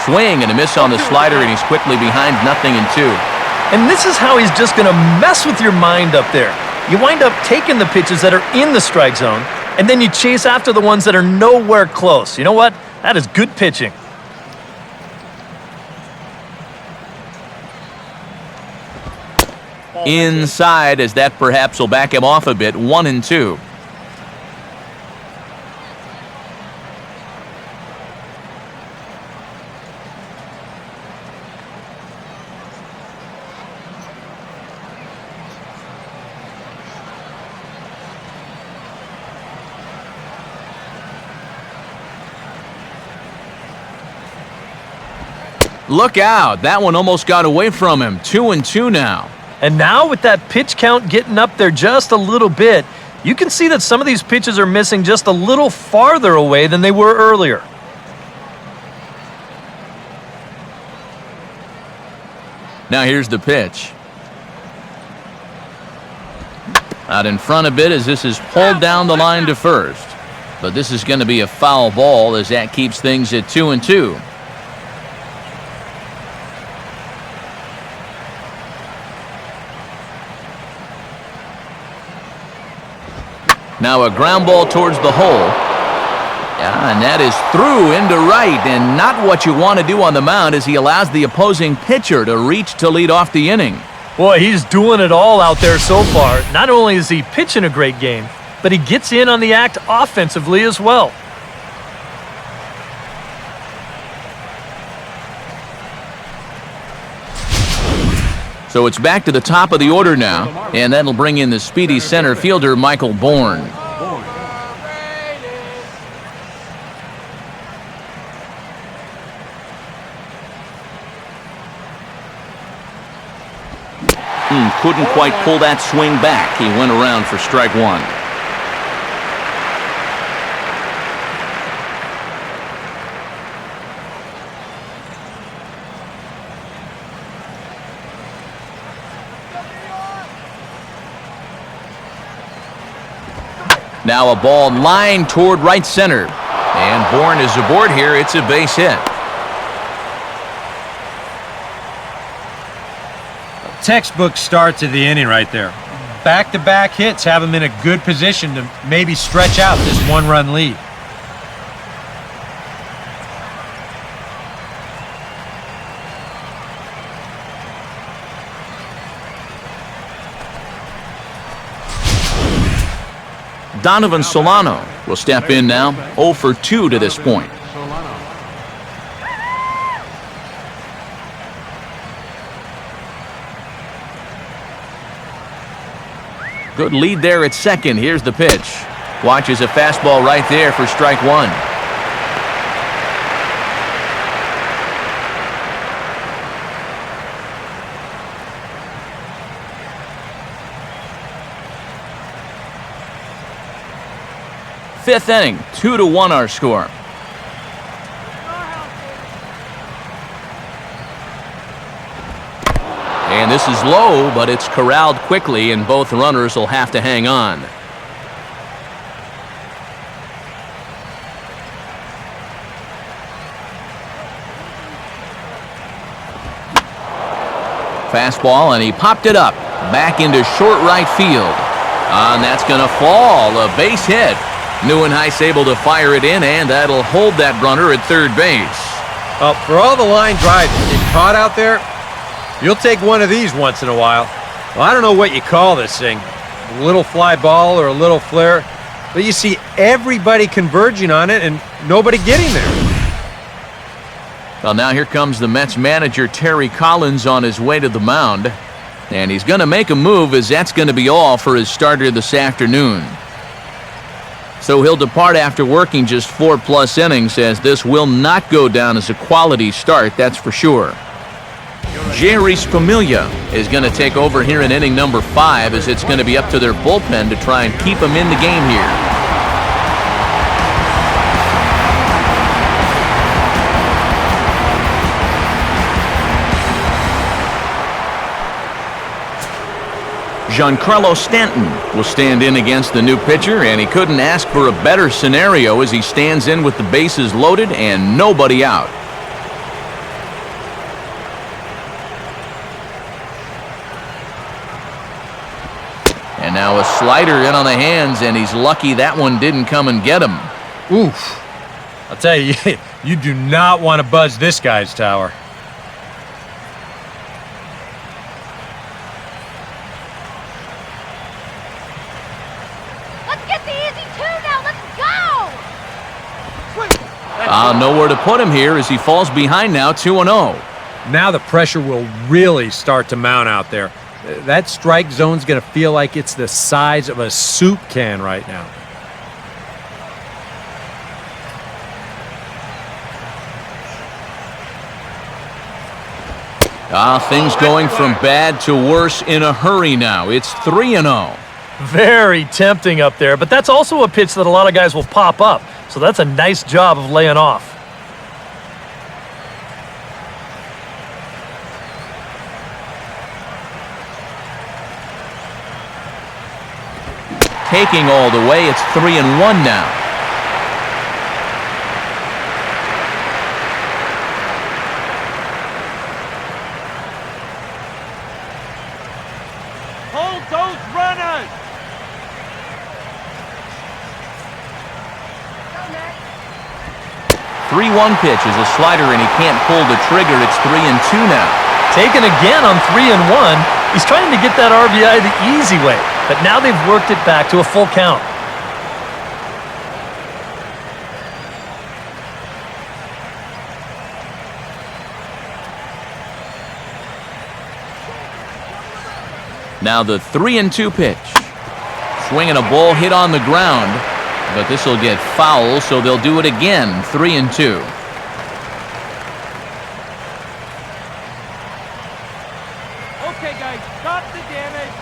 Swing and a miss on the slider, and he's quickly behind 0-2. And this is how he's just going to mess with your mind up there. You wind up taking the pitches that are in the strike zone, and then you chase after the ones that are nowhere close. You know what? That is good pitching. Inside, as that perhaps will back him off a bit. 1-2. Look out. That one almost got away from him. 2-2 now. And now with that pitch count getting up there just a little bit, you can see that some of these pitches are missing just a little farther away than they were earlier. Now here's the pitch. Out in front a bit as this is pulled down the line to first. But this is going to be a foul ball as that keeps things at 2-2. Now a ground ball towards the hole. Yeah, and that is through into right, and not what you want to do on the mound as he allows the opposing pitcher to reach to lead off the inning. Boy, he's doing it all out there so far. Not only is he pitching a great game, but he gets in on the act offensively as well. So it's back to the top of the order now, and that'll bring in the speedy center fielder, Michael Bourne. Couldn't quite pull that swing back. He went around for strike 1. Now a ball lined toward right center. And Bourne is aboard here. It's a base hit. Textbook start to the inning right there. Back-to-back hits have him in a good position to maybe stretch out this 1-run lead. Donovan Solano will step in now, 0 for 2 to this point. Good lead there at second. Here's the pitch. Watches a fastball right there for strike one. Fifth inning, 2-1 our score. And this is low, but it's corralled quickly, and both runners will have to hang on. Fastball, and he popped it up. Back into short right field. And that's going to fall. A base hit. Neuenhuis able to fire it in, and that'll hold that runner at third base. Well, for all the line drives that get caught out there, you'll take one of these once in a while. Well, I don't know what you call this thing. A little fly ball or a little flare. But you see everybody converging on it and nobody getting there. Well, now here comes the Mets manager, Terry Collins, on his way to the mound. And he's going to make a move, as that's going to be all for his starter this afternoon. So he'll depart after working just 4+ innings, as this will not go down as a quality start, that's for sure. Jerry Spamiglia is going to take over here in inning number 5, as it's going to be up to their bullpen to try and keep him in the game here. Giancarlo Stanton will stand in against the new pitcher, and he couldn't ask for a better scenario as he stands in with the bases loaded and nobody out. And now a slider in on the hands, and he's lucky that one didn't come and get him. Oof. I'll tell you, you do not want to buzz this guy's tower. Nowhere to put him here as he falls behind now, 2-0. Now the pressure will really start to mount out there. That strike zone's going to feel like it's the size of a soup can right now. Things going from bad to worse in a hurry now. It's 3-0. Very tempting up there, but that's also a pitch that a lot of guys will pop up. So that's a nice job of laying off. Taking all the way, it's 3-1 now. Hold those runners! 3-1 pitch is a slider, and he can't pull the trigger. It's 3-2 now. Taken again on 3-1. He's trying to get that RBI the easy way, but now they've worked it back to a full count. Now the 3-2 pitch. Swinging a ball hit on the ground, but this will get foul, so they'll do it again. 3-2. Okay, guys, stop the damage.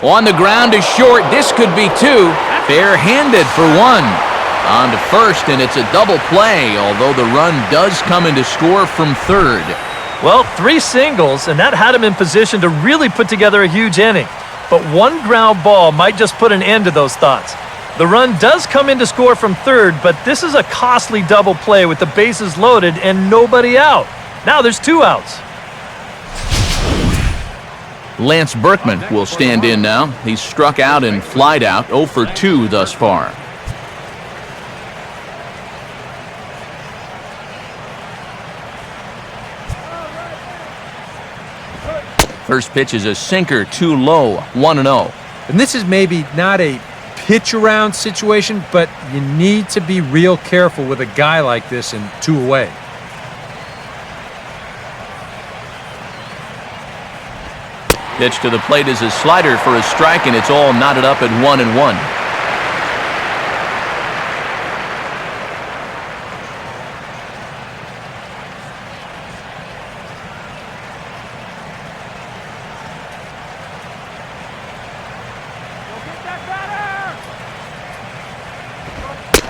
On the ground is short. This could be 2. Fair-handed for 1. On to first, and it's a double play, although the run does come in to score from third. Well, 3 singles, and that had him in position to really put together a huge inning. But one ground ball might just put an end to those thoughts. The run does come in to score from third, but this is a costly double play with the bases loaded and nobody out. Now there's 2 outs. Lance Berkman will stand in now. He's struck out and flied out, 0 for 2 thus far. First pitch is a sinker, too low, 1-0. And this is maybe not a pitch around situation, but you need to be real careful with a guy like this in 2 away. Pitch to the plate is a slider for a strike, and it's all knotted up at 1-1.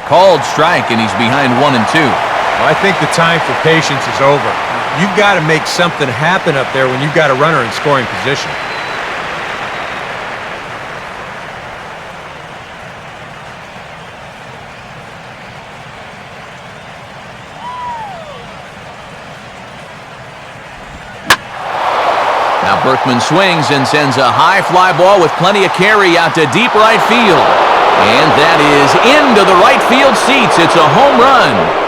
Called strike, and he's behind 1-2. Well, I think the time for patience is over. You've got to make something happen up there when you've got a runner in scoring position. Now Berkman swings and sends a high fly ball with plenty of carry out to deep right field. And that is into the right field seats. It's a home run.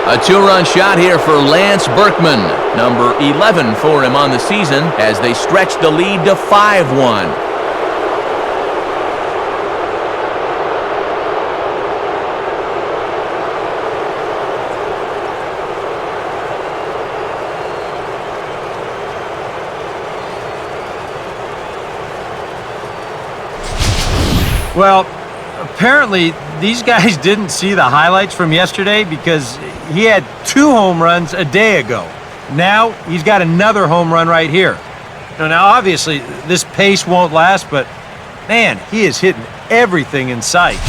A two-run shot here for Lance Berkman, number 11 for him on the season, as they stretch the lead to 5-1. Well, apparently these guys didn't see the highlights from yesterday because he had 2 home runs a day ago. Now he's got another home run right here. Now obviously this pace won't last, but man, he is hitting everything in sight.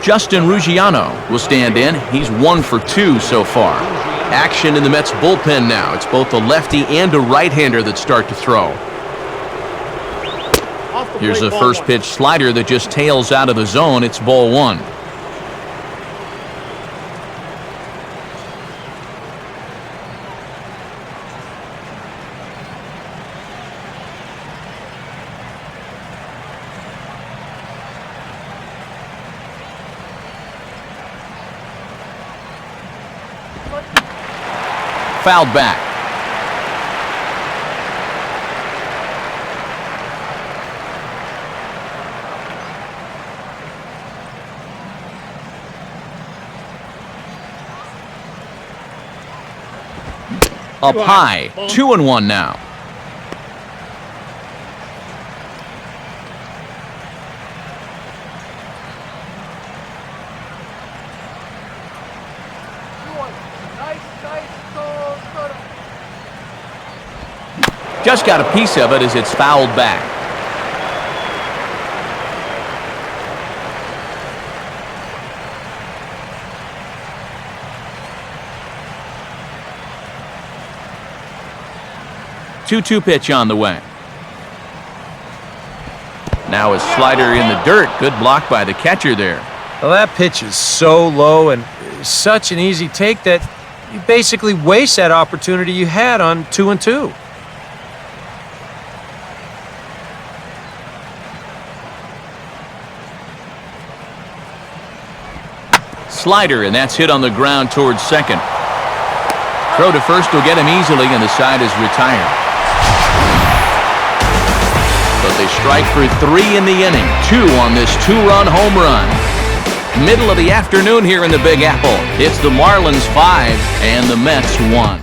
Justin Ruggiano will stand in. He's 1 for 2 so far. Action in the Mets bullpen now. It's both a lefty and a right-hander that start to throw. Here's a first pitch slider that just tails out of the zone. It's ball 1. Fouled back. Up high, 2-1 now. Just got a piece of it as it's fouled back. Two-two pitch on the way. Now a slider in the dirt. Good block by the catcher there. Well, that pitch is so low and such an easy take that you basically waste that opportunity you had on 2-2. Slider, and that's hit on the ground towards second. Throw to first will get him easily, and the side is retired. But they strike for 3 in the inning. 2 on this 2-run home run. Middle of the afternoon here in the Big Apple. It's the Marlins 5 and the Mets 1.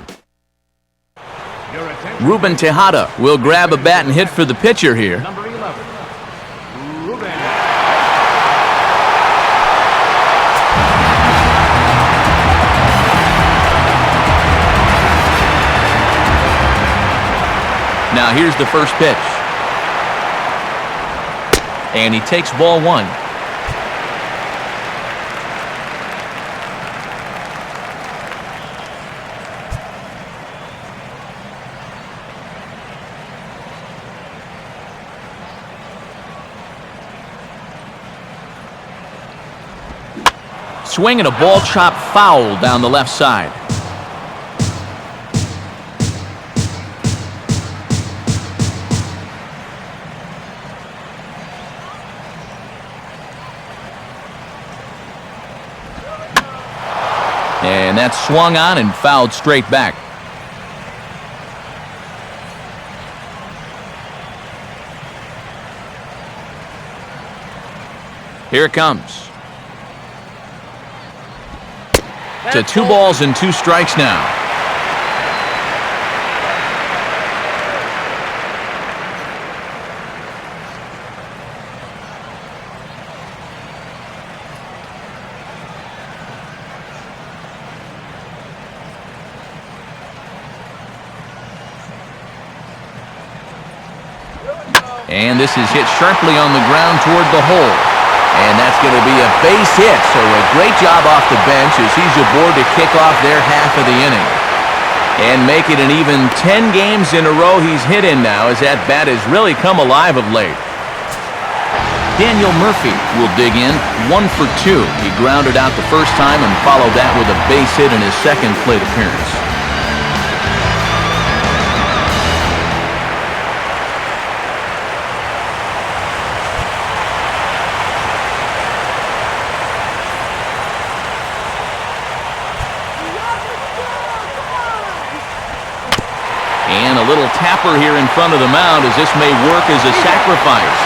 Ruben Tejada will grab a bat and hit for the pitcher here. Number 11, Ruben. Now here's the first pitch. And he takes ball 1. Swing and a ball chopped foul down the left side. And that's swung on and fouled straight back. Here it comes. To 2 balls and 2 strikes now. And this is hit sharply on the ground toward the hole. And that's going to be a base hit. So a great job off the bench as he's aboard to kick off their half of the inning. And make it an even 10 games in a row he's hit in now, as that bat has really come alive of late. Daniel Murphy will dig in, 1 for 2. He grounded out the first time and followed that with a base hit in his second plate appearance. And a little tapper here in front of the mound, as this may work as a sacrifice.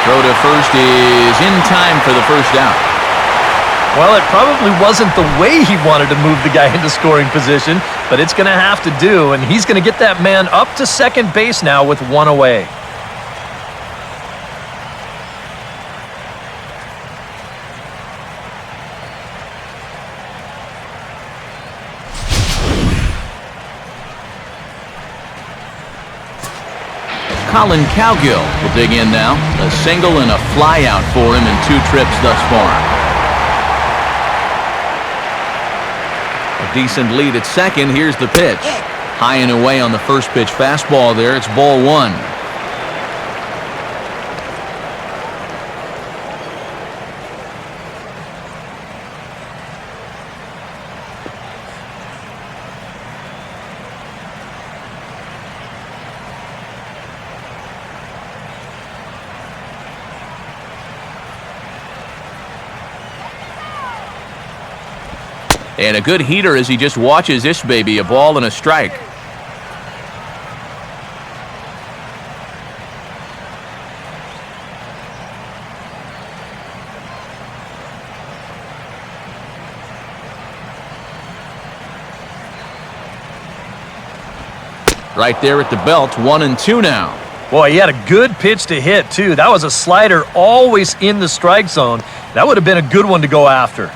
Throw to first is in time for the first out. Well, it probably wasn't the way he wanted to move the guy into scoring position, but it's going to have to do, and he's going to get that man up to second base now with 1 away. Colin Cowgill will dig in now. A single and a fly out for him in 2 trips thus far. A decent lead at second. Here's the pitch. High and away on the first pitch fastball there. It's ball 1. And a good heater as he just watches this baby, a ball and a strike. Right there at the belt, 1-2 now. Boy, he had a good pitch to hit, too. That was a slider always in the strike zone. That would have been a good one to go after.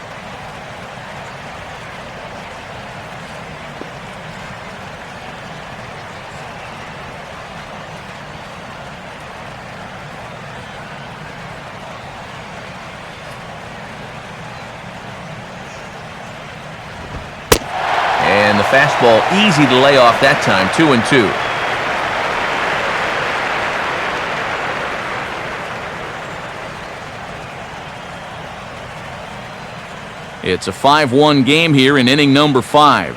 And the fastball easy to lay off that time, 2-2. It's a 5-1 game here in inning number 5.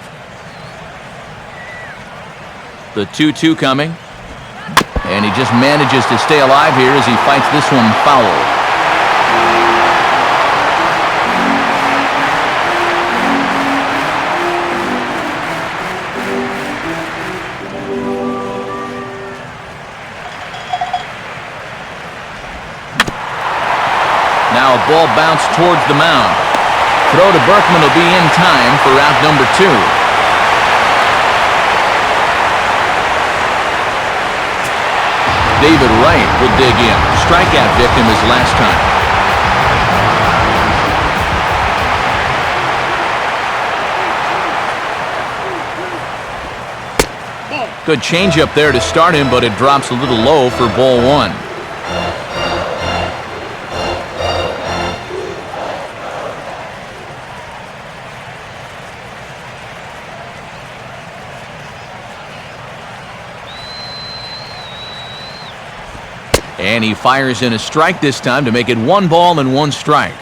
The 2-2 coming. And he just manages to stay alive here as he fights this one foul. Now a ball bounced towards the mound. Throw to Berkman will be in time for out number 2. David Wright will dig in. Strikeout victim his last time. Good changeup there to start him, but it drops a little low for ball 1. And he fires in a strike this time to make it 1 ball and 1 strike.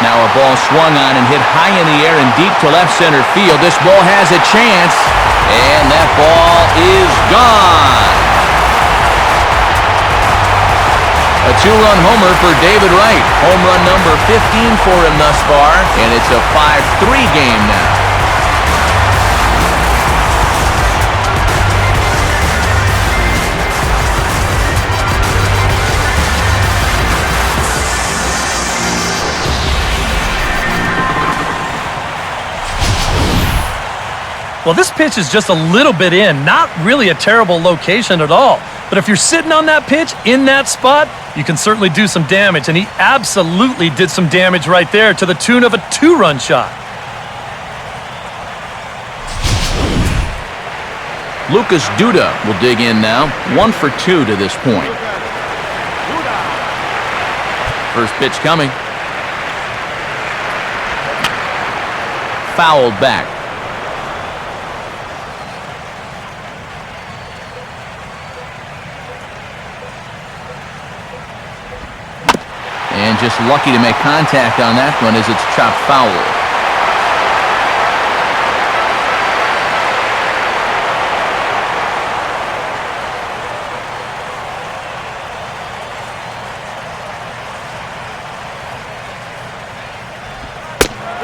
Now a ball swung on and hit high in the air and deep to left center field. This ball has a chance, and that ball is gone. A 2-run homer for David Wright. Home run number 15 for him thus far, and it's a 5-3 game now. Well, this pitch is just a little bit in, not really a terrible location at all. But if you're sitting on that pitch, in that spot, you can certainly do some damage. And he absolutely did some damage right there to the tune of a 2-run shot. Lucas Duda will dig in now. 1 for 2 to this point. First pitch coming. Fouled back. And just lucky to make contact on that one as it's chopped foul.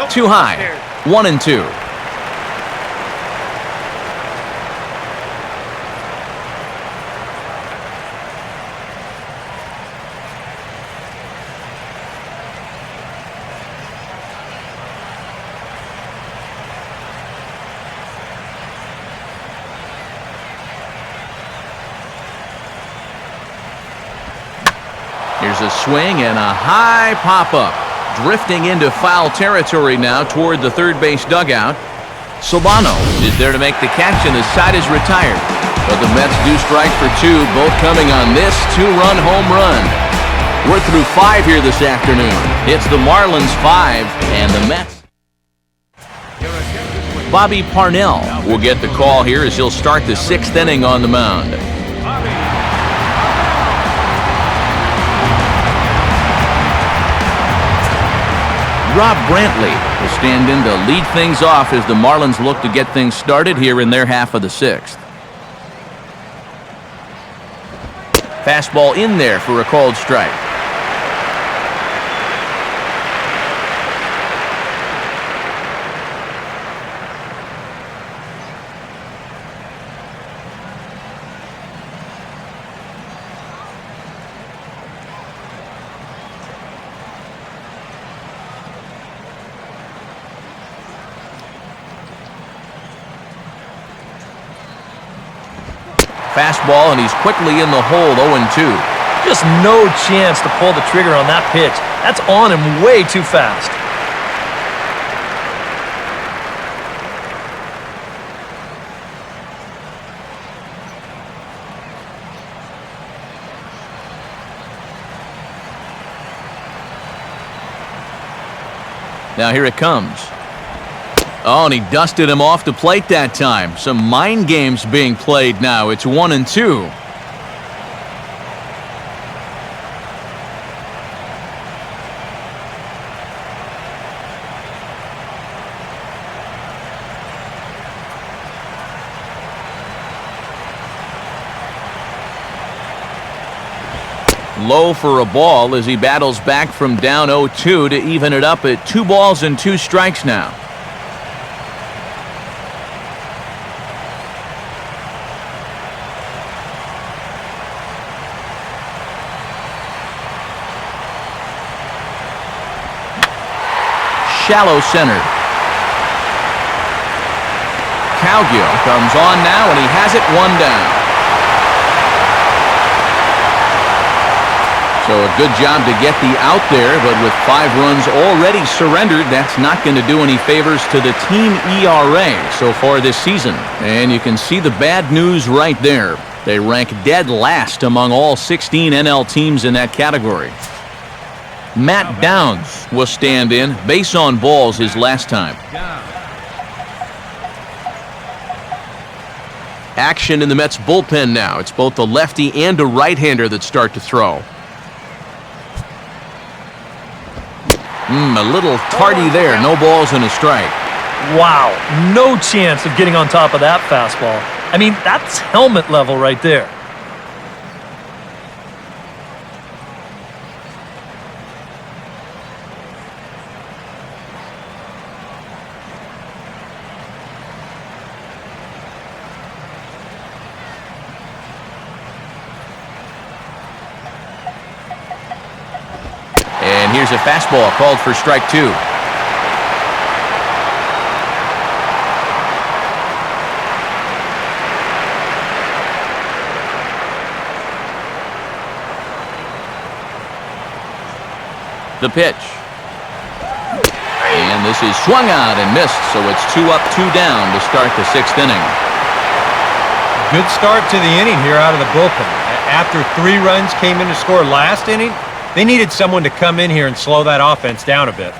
Too high. 1-2. Here's a swing and a high pop-up. Drifting into foul territory now toward the third base dugout. Solano is there to make the catch, and his side is retired. But the Mets do strike for 2, both coming on this 2-run home run. We're through 5 here this afternoon. It's the Marlins 5 and the Mets. Bobby Parnell will get the call here as he'll start the 6th inning on the mound. Rob Brantley will stand in to lead things off as the Marlins look to get things started here in their half of the 6th. Fastball in there for a called strike. Fastball, and he's quickly in the hole. 0-2. Just no chance to pull the trigger on that pitch. That's on him way too fast. Now here it comes. Oh, and he dusted him off the plate that time. Some mind games being played now. It's 1-2. Low for a ball as he battles back from down 0-2 to even it up at 2 balls and 2 strikes now. Shallow center. Cowgill comes on now, and he has it 1 down. So a good job to get the out there, but with 5 runs already surrendered, that's not going to do any favors to the team ERA so far this season. And you can see the bad news right there. They rank dead last among all 16 NL teams in that category. Matt Downs will stand in. Base on balls his last time. Action in the Mets bullpen now. It's both a lefty and a right-hander that start to throw. A little tardy there. No balls and a strike. Wow, no chance of getting on top of that fastball. I mean, that's helmet level right there. And here's a fastball called for strike 2. The pitch. And this is swung out and missed, so it's 2 up, 2 down to start the 6th inning. Good start to the inning here out of the bullpen. After 3 runs came in to score last inning, they needed someone to come in here and slow that offense down a bit.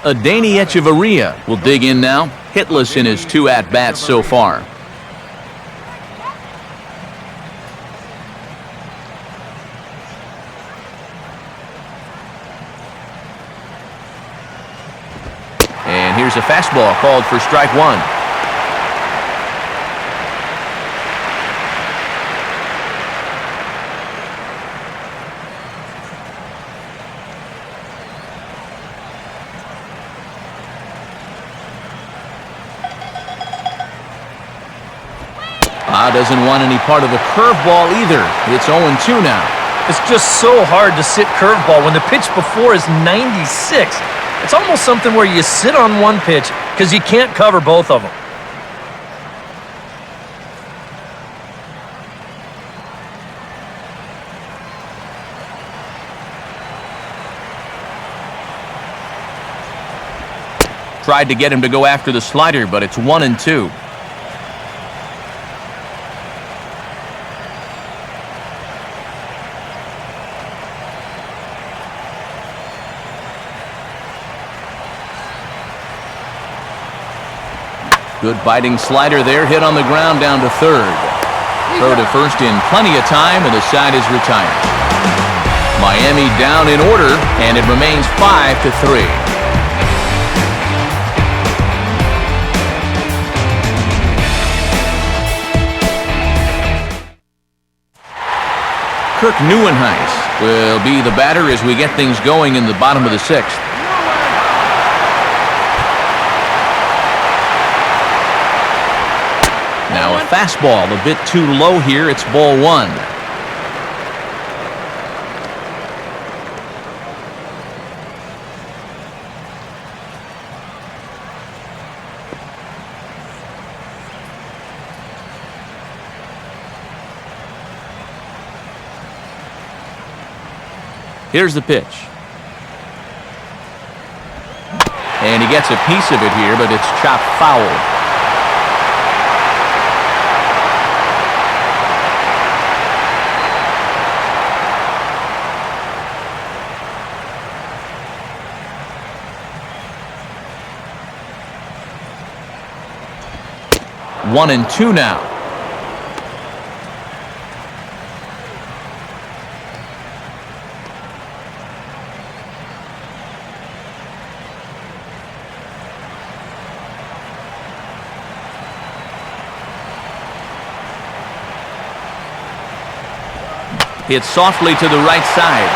Adeiny Echeverria will dig in now, hitless in his 2 at-bats so far. And here's a fastball called for strike 1. Doesn't want any part of the curveball either. It's 0-2 now. It's just so hard to sit curveball when the pitch before is 96. It's almost something where you sit on one pitch because you can't cover both of them. Tried to get him to go after the slider, but it's 1-2. Good biting slider there, hit on the ground down to third. Throw to first in plenty of time, and the side is retired. Miami down in order, and it remains 5-3. Kirk Neuenhuis will be the batter as we get things going in the bottom of the 6th. Now a fastball a bit too low here. It's ball 1. Here's the pitch. And he gets a piece of it here, but it's chopped foul. One and two now. Hit softly to the right side.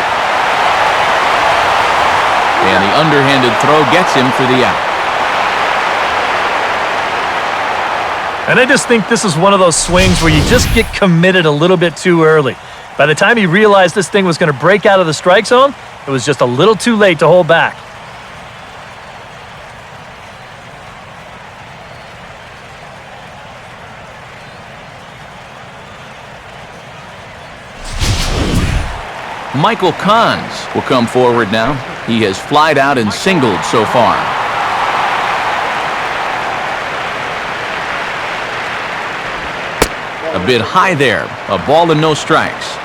And the underhanded throw gets him for the out. And I just think this is one of those swings where you just get committed a little bit too early. By the time he realized this thing was going to break out of the strike zone, it was just a little too late to hold back. Michael Kahns will come forward now. He has flied out and singled so far. A bit high there. A ball and no strikes.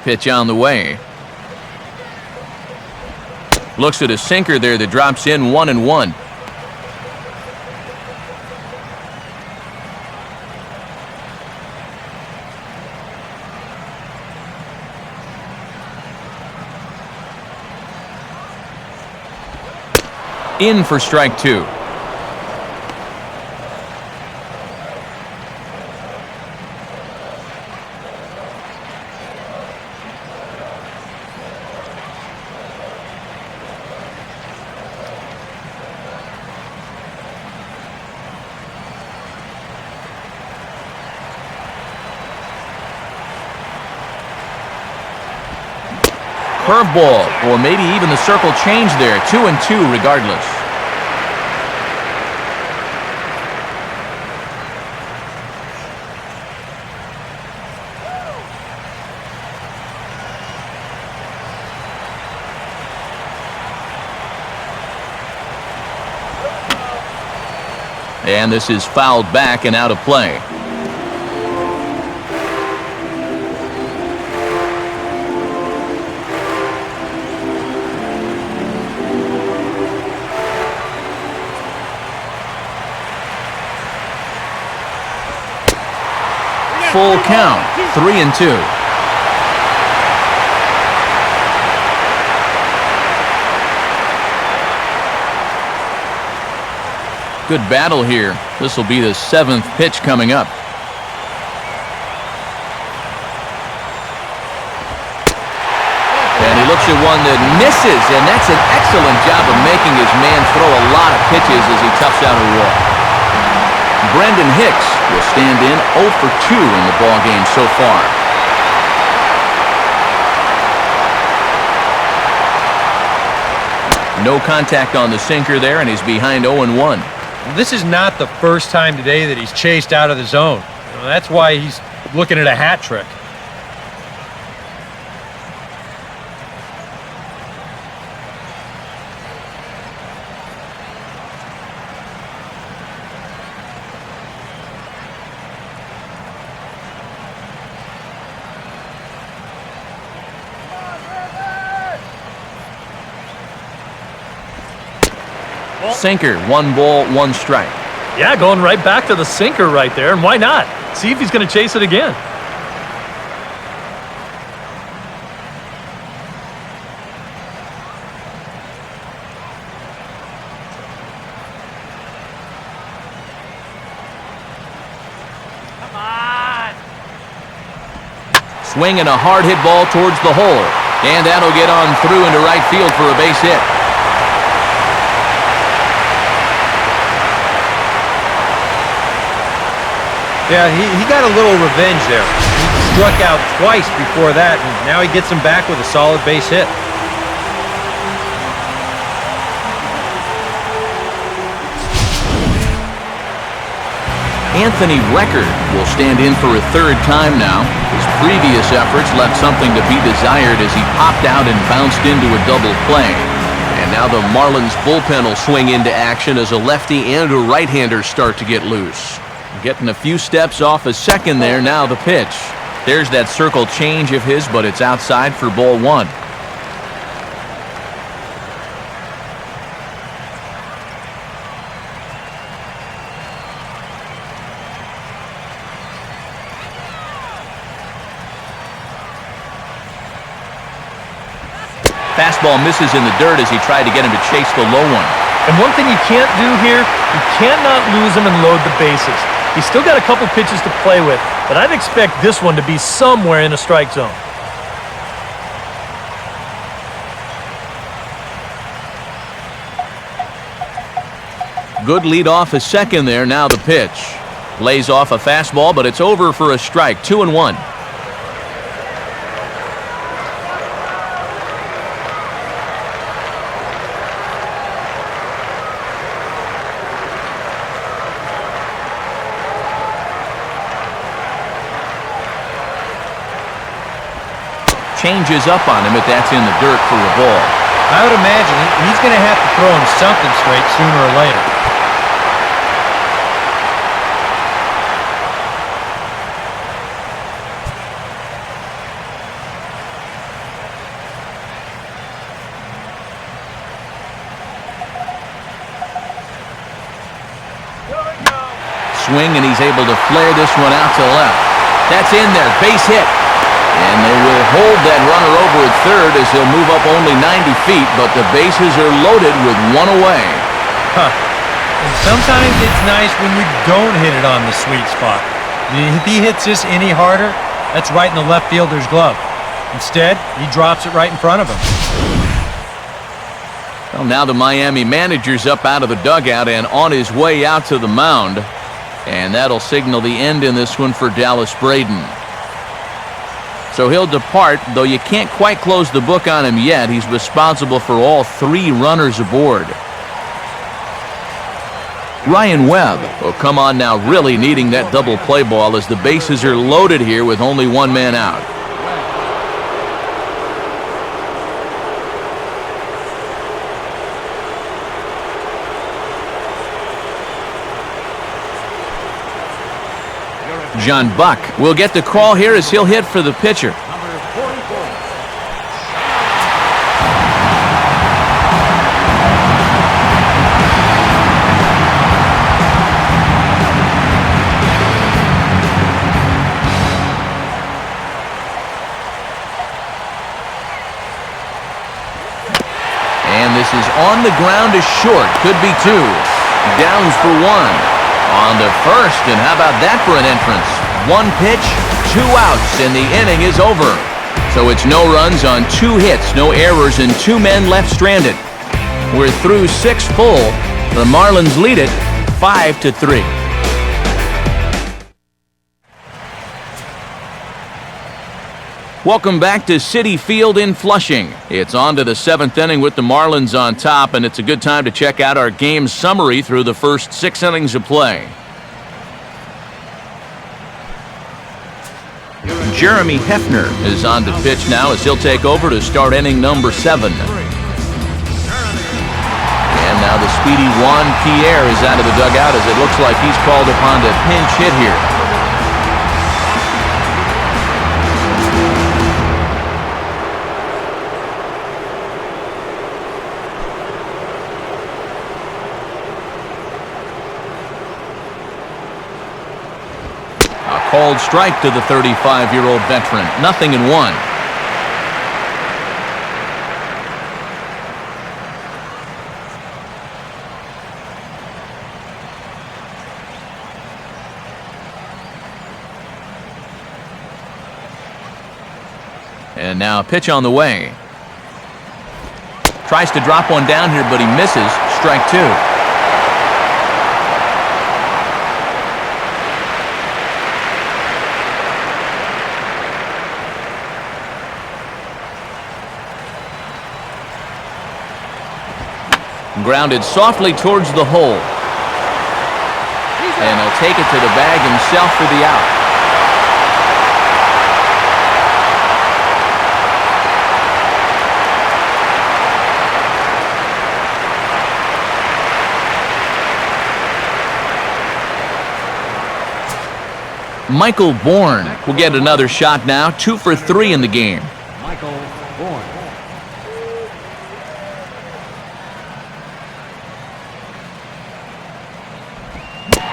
Pitch on the way. Looks at a sinker there that drops in 1-1. In for strike two. curveball, or maybe even the circle change there. 2-2 regardless. And this is fouled back and out of play. Full count, 3-2. Good battle here. This will be the 7th pitch coming up. And he looks at one that misses, and that's an excellent job of making his man throw a lot of pitches as he toughs out a walk. Brendan Hicks will stand in 0 for 2 in the ballgame so far. No contact on the sinker there, and he's behind 0-1. This is not the first time today that he's chased out of the zone. That's why he's looking at a hat trick. Sinker, 1 ball, 1 strike. Yeah, going right back to the sinker right there, and why not? See if he's going to chase it again. Come on. Swinging a hard hit ball towards the hole, and that'll get on through into right field for a base hit. Yeah, he got a little revenge there. He struck out twice before that, and now he gets him back with a solid base hit. Anthony Record will stand in for a 3rd time now. His previous efforts left something to be desired as he popped out and bounced into a double play. And now the Marlins bullpen will swing into action as a lefty and a right-hander start to get loose. Getting a few steps off a second there, now the pitch. There's that circle change of his, but it's outside for ball 1. Fastball misses in the dirt as he tried to get him to chase the low one. And one thing you can't do here, you cannot lose him and load the bases. He's still got a couple pitches to play with, but I'd expect this one to be somewhere in the strike zone. Good lead off a second there, now the pitch. Lays off a fastball, but it's over for a strike, 2-1. Changes up on him, but that's in the dirt for a ball. I would imagine he's going to have to throw him something straight sooner or later. Swing, and he's able to flare this one out to left. That's in there, base hit. And they will hold that runner over at third as he'll move up only 90 feet, but the bases are loaded with 1 away. And sometimes it's nice when you don't hit it on the sweet spot. If he hits this any harder, that's right in the left fielder's glove. Instead, he drops it right in front of him. Well, now the Miami manager's up out of the dugout and on his way out to the mound. And that'll signal the end in this one for Dallas Braden. So he'll depart, though you can't quite close the book on him yet. He's responsible for all 3 runners aboard. Ryan Webb will come on now, really needing that double play ball as the bases are loaded here with only 1 man out. John Buck will get the call here as he'll hit for the pitcher. And this is on the ground to short. Could be 2. Downs for 1. On to first, and how about that for an entrance? 1 pitch, 2 outs, and the inning is over. So it's no runs on 2 hits, no errors, and 2 men left stranded. We're through 6 full. The Marlins lead it 5-3. Welcome back to Citi Field in Flushing. It's on to the 7th inning with the Marlins on top, and it's a good time to check out our game summary through the first 6 innings of play. Jeremy Hefner is on to pitch now as he'll take over to start inning number 7. And now the speedy Juan Pierre is out of the dugout as it looks like he's called upon to pinch hit here. Called strike to the 35-year-old veteran. 0-1. And now a pitch on the way. Tries to drop one down here, but he misses. Strike 2. Grounded softly towards the hole. And he'll take it to the bag himself for the out. Michael Bourne will get another shot now. 2 for 3 in the game. Michael Bourne.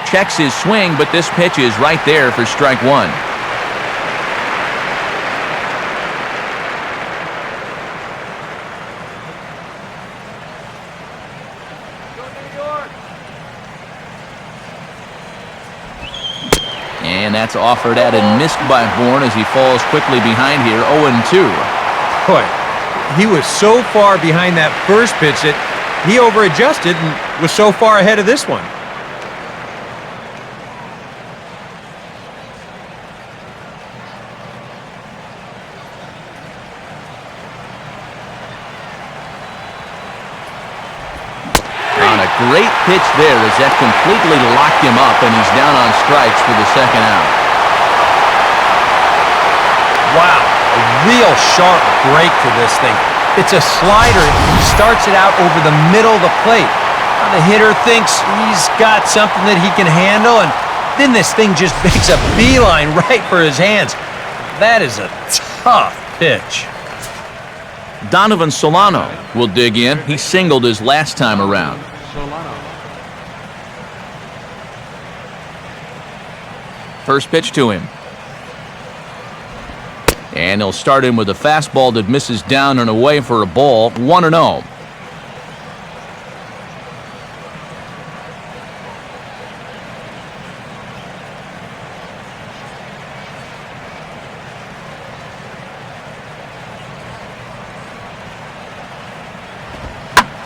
Checks his swing, but this pitch is right there for strike 1. And that's offered at and missed by Bourne as he falls quickly behind here, 0-2. Boy, he was so far behind that first pitch that he overadjusted and was so far ahead of this one. Great pitch there as that completely locked him up, and he's down on strikes for the second out. Wow, a real sharp break to this thing. It's a slider. He starts it out over the middle of the plate. Now the hitter thinks he's got something that he can handle, and then this thing just makes a beeline right for his hands. That is a tough pitch. Donovan Solano will dig in. He singled his last time around. First pitch to him. And he'll start in with a fastball that misses down and away for a ball. 1-0.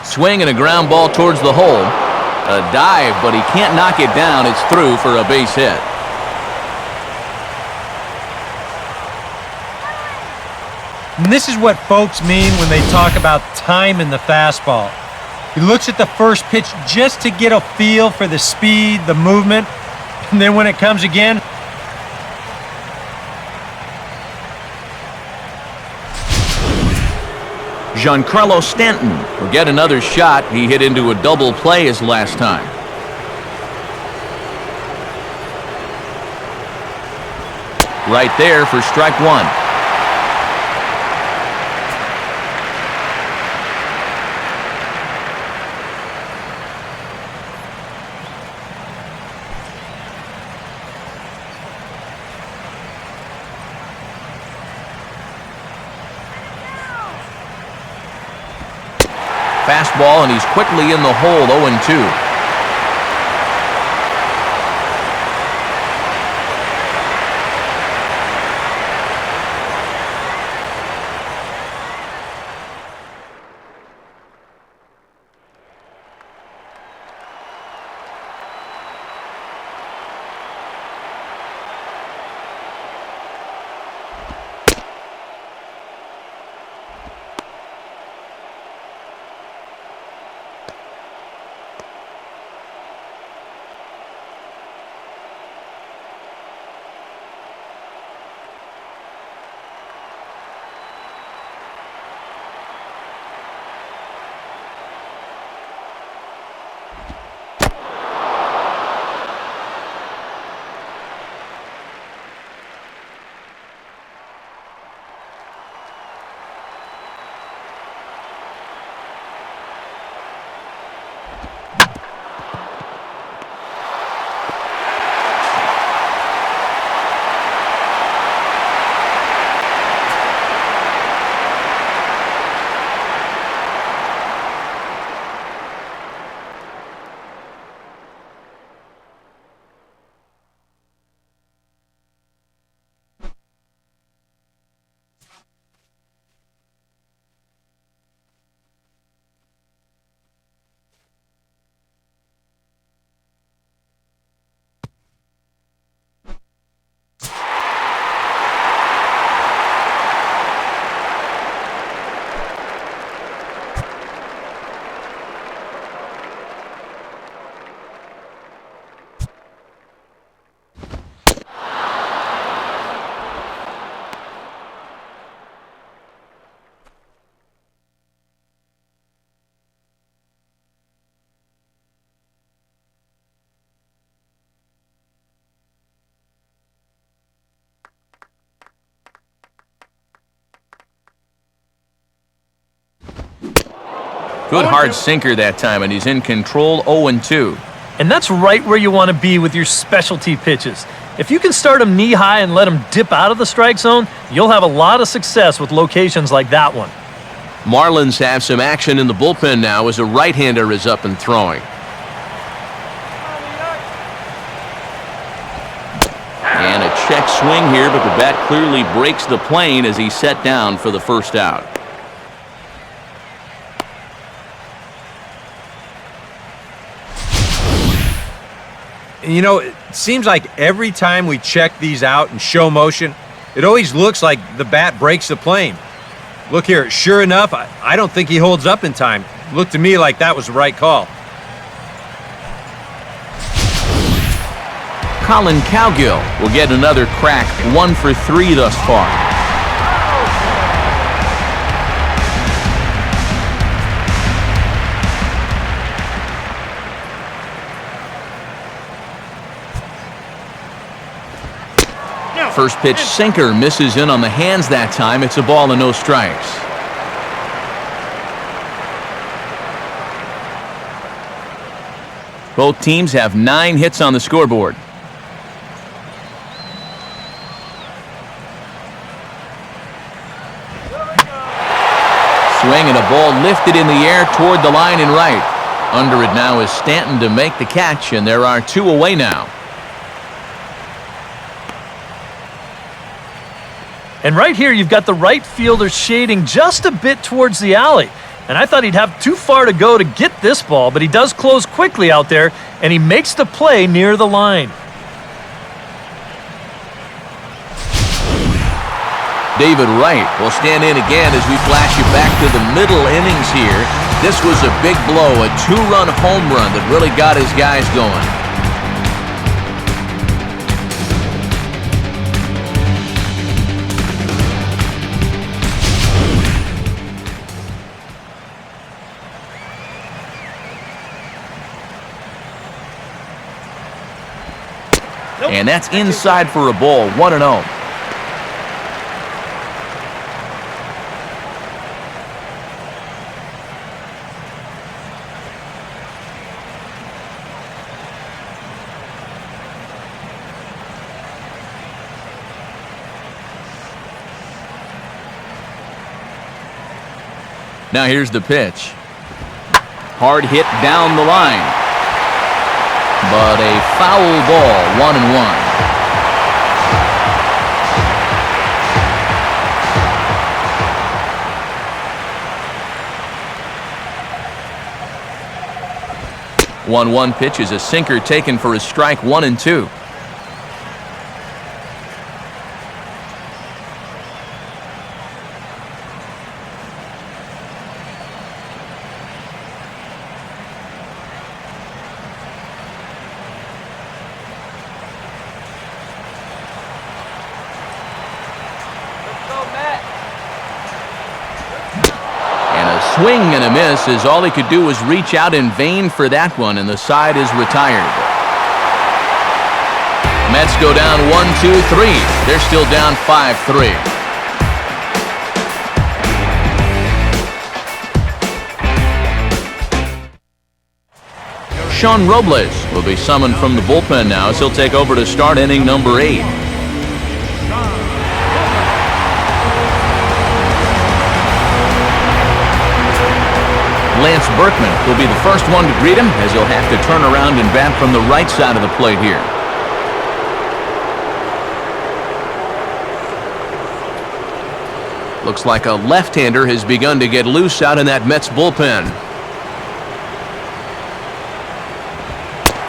Swing and a ground ball towards the hole. A dive, but he can't knock it down. It's through for a base hit. And this is what folks mean when they talk about time in the fastball. He looks at the first pitch just to get a feel for the speed, the movement, and then when it comes again, Giancarlo Stanton will get another shot. He hit into a double play his last time. Right there for strike one. Fastball, and he's quickly in the hole, 0-2. Good hard sinker that time, and he's in control, 0-2. And that's right where you want to be with your specialty pitches. If you can start them knee-high and let them dip out of the strike zone, you'll have a lot of success with locations like that one. Marlins have some action in the bullpen now as a right-hander is up and throwing. And a check swing here, but the bat clearly breaks the plane as he's set down for the first out. you know, it seems like every time we check these out and show motion, it always looks like the bat breaks the plane. Look here, sure enough, I don't think he holds up in time. Looked to me like that was the right call. Colin Cowgill will get another crack, 1 for 3 thus far. First pitch sinker misses in on the hands that time. It's a ball and no strikes. Both teams have 9 hits on the scoreboard. Swing and a ball lifted in the air toward the line and right. Under it now is Stanton to make the catch, and there are 2 away now. And right here, you've got the right fielder shading just a bit towards the alley. And I thought he'd have too far to go to get this ball, but he does close quickly out there, and he makes the play near the line. David Wright will stand in again as we flash you back to the middle innings here. This was a big blow, a two-run home run that really got his guys going. And that's inside for a ball, 1-0. Now here's the pitch. Hard hit down the line. But a foul ball, 1-1. One pitch is a sinker taken for a strike, 1-2. Swing and a miss, as all he could do was reach out in vain for that one, and the side is retired. Mets go down 1-2-3. They're still down 5-3. Sean Robles will be summoned from the bullpen now as he'll take over to start inning number 8. Lance Berkman will be the first one to greet him, as he'll have to turn around and bat from the right side of the plate here. Looks like a left-hander has begun to get loose out in that Mets bullpen.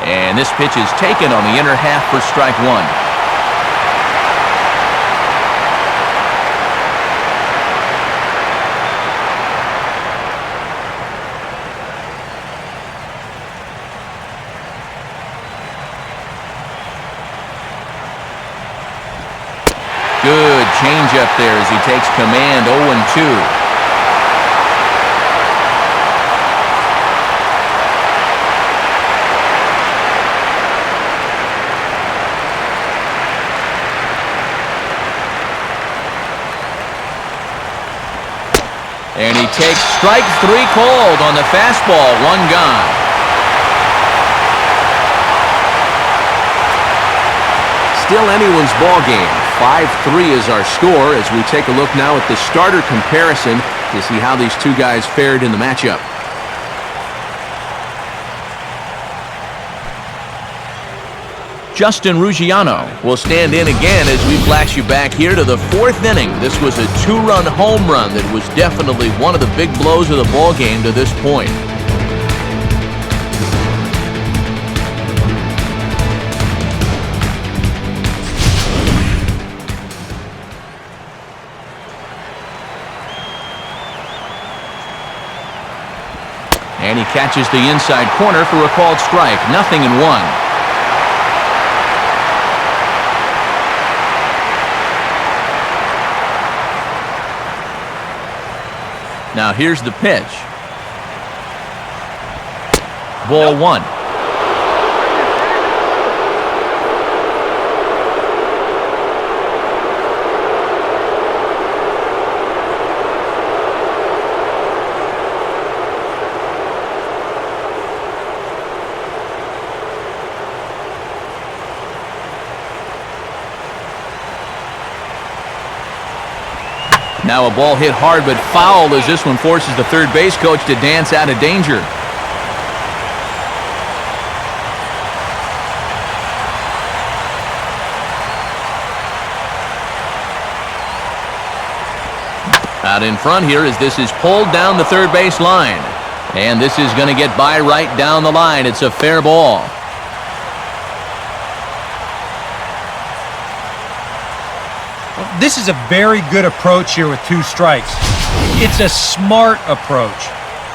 And this pitch is taken on the inner half for strike 1. Good change up there as he takes command, 0-2. And he takes strike 3 called on the fastball, 1 gone. Still anyone's ball game. 5-3 is our score as we take a look now at the starter comparison to see how these two guys fared in the matchup. Justin Ruggiano will stand in again as we flash you back here to the 4th inning. This was a 2-run home run that was definitely one of the big blows of the ball game to this point. And he catches the inside corner for a called strike. 0-1. Now here's the pitch. Ball 1. Now a ball hit hard but foul as this one forces the third base coach to dance out of danger. Out in front here as this is pulled down the third base line. And this is going to get by right down the line. It's a fair ball. this is a very good approach here with 2 strikes. It's a smart approach.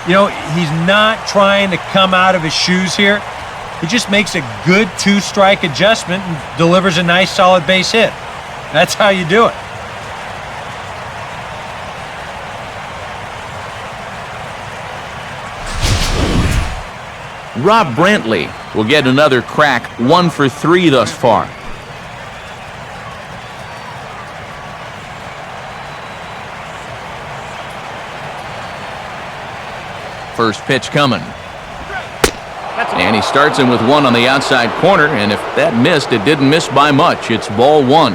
You know, he's not trying to come out of his shoes here. He just makes a good 2-strike adjustment and delivers a nice solid base hit. That's how you do it. Rob Brantley will get another crack, 1 for 3 thus far. First pitch coming. And he starts him with 1 on the outside corner, and if that missed, it didn't miss by much. It's ball 1.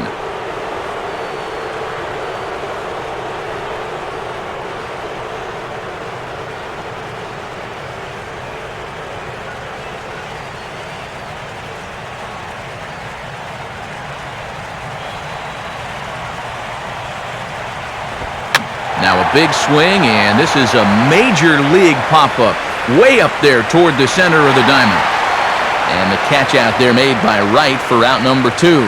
Now a big swing, and this is a major league pop-up. Way up there toward the center of the diamond. And the catch out there made by Wright for out number 2.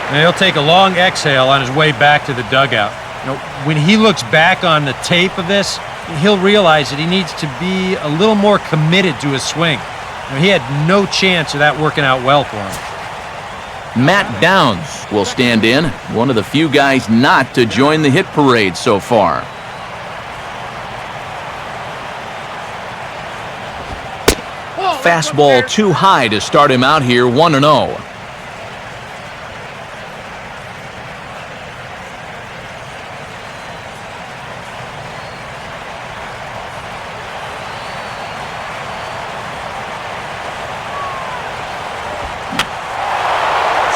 And he'll take a long exhale on his way back to the dugout. You know, when he looks back on the tape of this, he'll realize that he needs to be a little more committed to his swing. You know, he had no chance of that working out well for him. Matt Downs will stand in, one of the few guys not to join the hit parade so far. Fastball too high to start him out here, 1-0.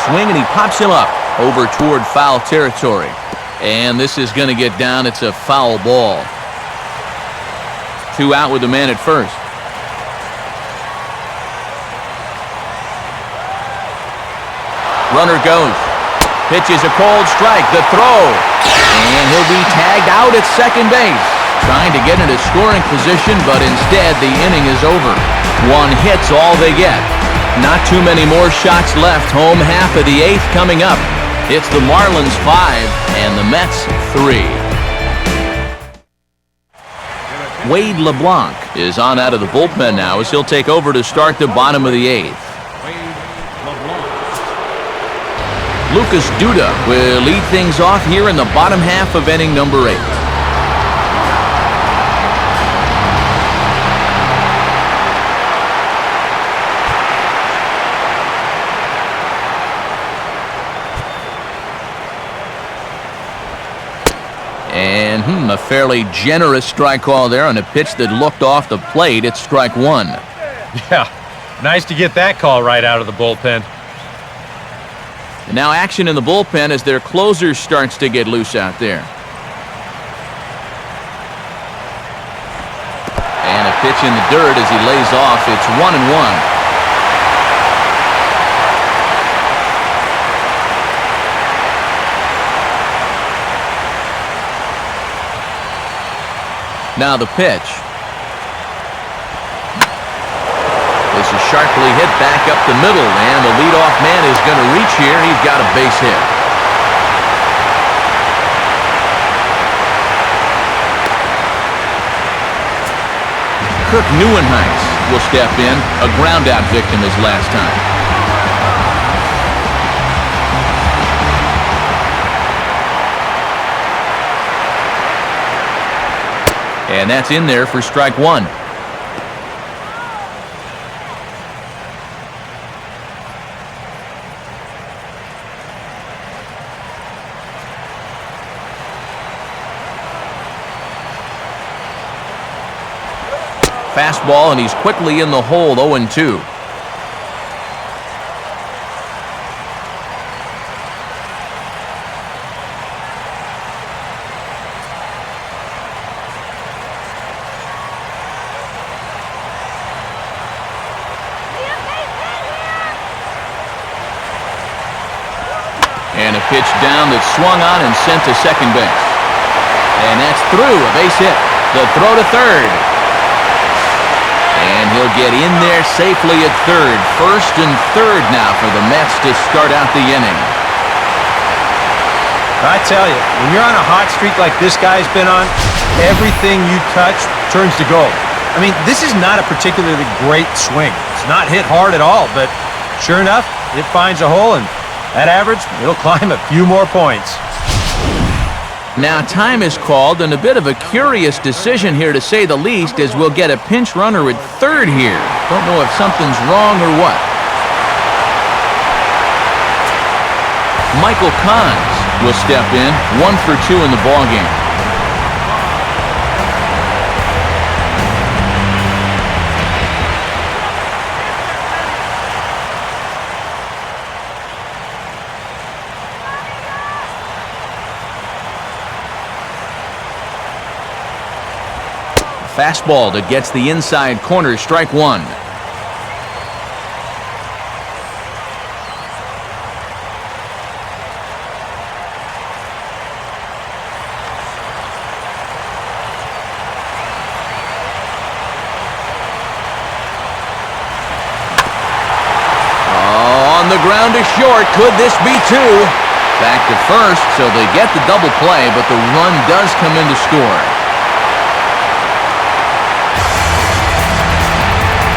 Swing, and he pops him up over toward foul territory. And this is going to get down. It's a foul ball. 2 out with the man at first. Runner goes. Pitch is a cold strike. The throw. And he'll be tagged out at second base. Trying to get into scoring position, but instead the inning is over. 1 hit's all they get. Not too many more shots left. Home half of the 8th coming up. It's the Marlins 5 and the Mets 3. Wade LeBlanc is on out of the bullpen now as he'll take over to start the bottom of the 8th. Lucas Duda will lead things off here in the bottom half of inning number 8. And a fairly generous strike call there on a pitch that looked off the plate. It's strike 1. Yeah, nice to get that call right out of the bullpen. And now action in the bullpen as their closer starts to get loose out there. And a pitch in the dirt as he lays off. It's 1-1. Now the pitch. This is sharply hit back up the middle, and the leadoff man is going to reach here. He's got a base hit. Kirk Neuenheitz will step in, a ground-out victim his last time. And that's in there for strike 1. Fastball, and he's quickly in the hole, 0-2. And a pitch down that's swung on and sent to second base. And that's through, a base hit. The throw to third. And he'll get in there safely at third. First and third now for the Mets to start out the inning. I tell you, when you're on a hot streak like this guy's been on, everything you touch turns to gold. I mean, this is not a particularly great swing. It's not hit hard at all, but sure enough, it finds a hole, and at average, it'll climb a few more points. Now time is called, and a bit of a curious decision here to say the least, as we'll get a pinch runner at third here. Don't know if something's wrong or what. Michael Kahns will step in, 1 for 2 in the ballgame. Fastball that gets the inside corner, strike 1. On the ground to short. Could this be 2? Back to first, so they get the double play, but the run does come in to score.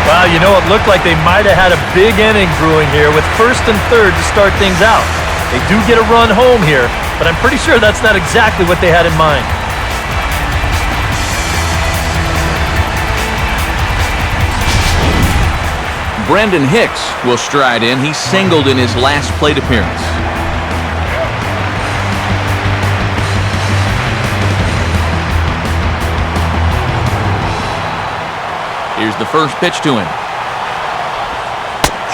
Wow, you know, it looked like they might have had a big inning brewing here with first and third to start things out. They do get a run home here, but I'm pretty sure that's not exactly what they had in mind. Brendan Hicks will stride in. He singled in his last plate appearance. Here's the first pitch to him.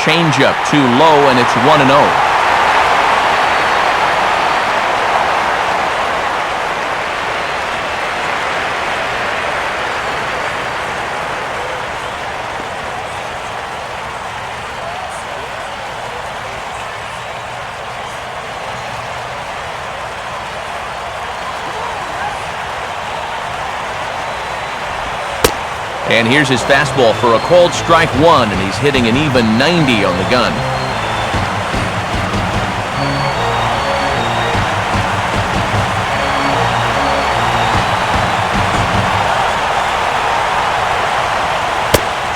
Changeup too low, and it's 1-0. And here's his fastball for a called strike 1, and he's hitting an even 90 on the gun.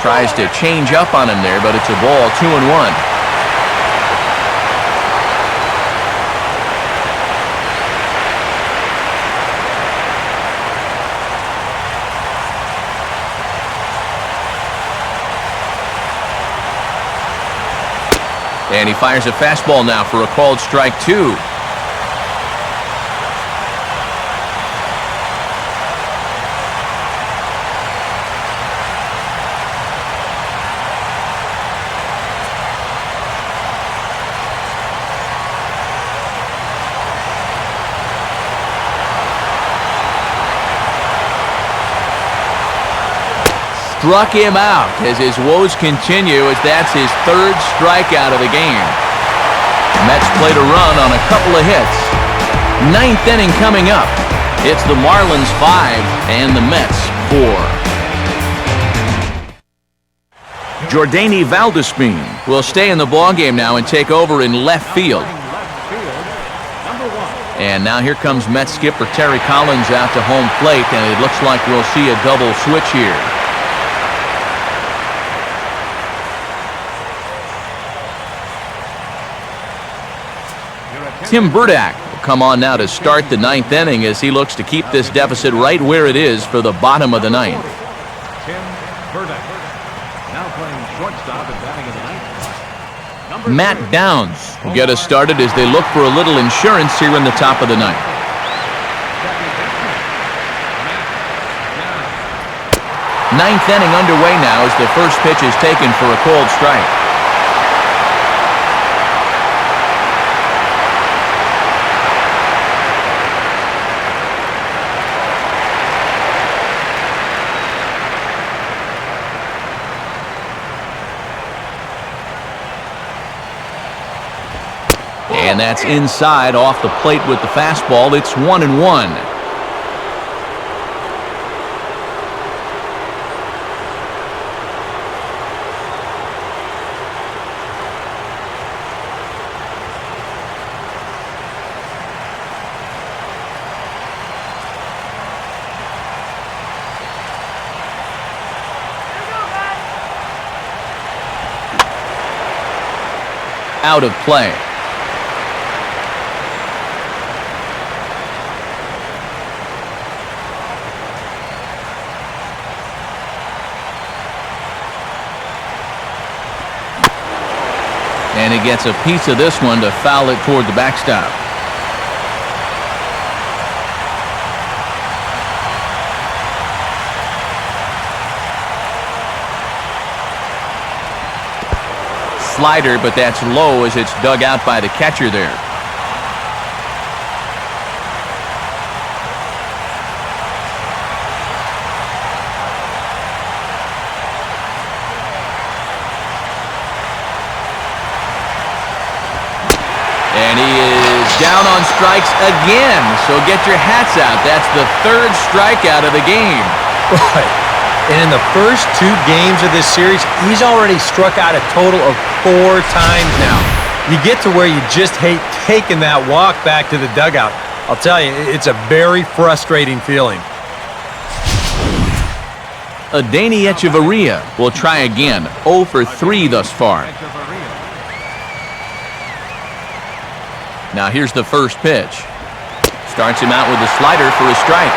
Tries to change up on him there, but it's a ball, 2-1. And he fires a fastball now for a called strike 2. Struck him out as his woes continue, as that's his third strikeout of the game. Mets played a run on a couple of hits. Ninth inning coming up. It's the Marlins 5 and the Mets 4. Jordany Valdespin will stay in the ballgame now and take over in left field. And now here comes Mets skipper Terry Collins out to home plate, and it looks like we'll see a double switch here. Tim Burdak will come on now to start the ninth inning as he looks to keep this deficit right where it is for the bottom of the ninth. Tim Burdak, now playing shortstop and batting in the ninth. Matt Downs will get us started as they look for a little insurance here in the top of the ninth. Ninth inning underway now as the first pitch is taken for a called strike. And that's inside off the plate with the fastball. It's 1-1. out of play. And he gets a piece of this one to foul it toward the backstop. Slider, but that's low as it's dug out by the catcher there. And he is down on strikes again, so get your hats out. That's the third strikeout of the game. Right. And in the first 2 games of this series, he's already struck out a total of 4 times now. You get to where you just hate taking that walk back to the dugout. I'll tell you, it's a very frustrating feeling. Adeiny Echeverria will try again, 0 for 3 thus far. Now here's the first pitch. Starts him out with a slider for a strike.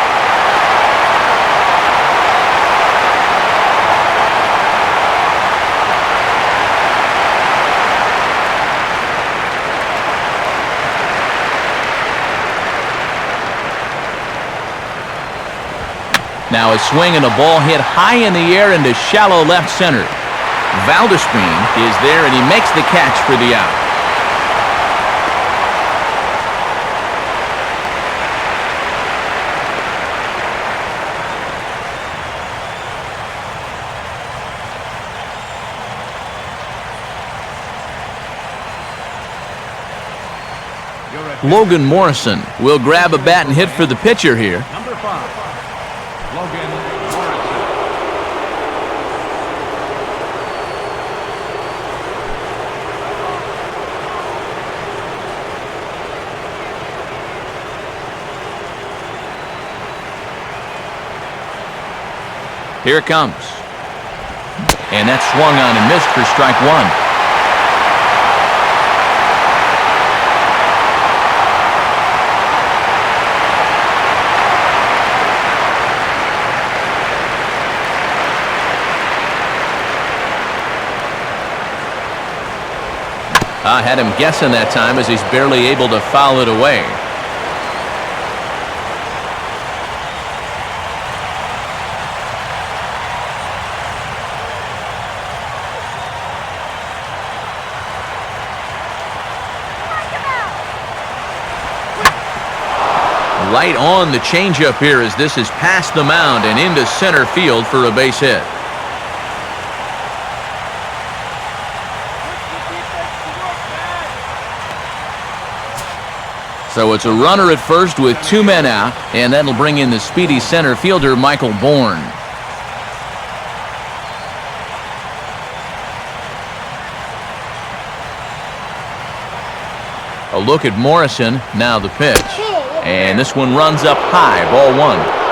Now a swing and a ball hit high in the air into shallow left center. Valdespin is there and he makes the catch for the out. Logan Morrison will grab a bat and hit for the pitcher here. Number 5, Logan Morrison. Here it comes. And that swung on and missed for strike 1. I had him guessing that time as he's barely able to foul it away. Right on the changeup here as this is past the mound and into center field for a base hit. So it's a runner at first with 2 men out, and that'll bring in the speedy center fielder, Michael Bourne. A look at Morrison, now the pitch. And this one runs up high, ball 1.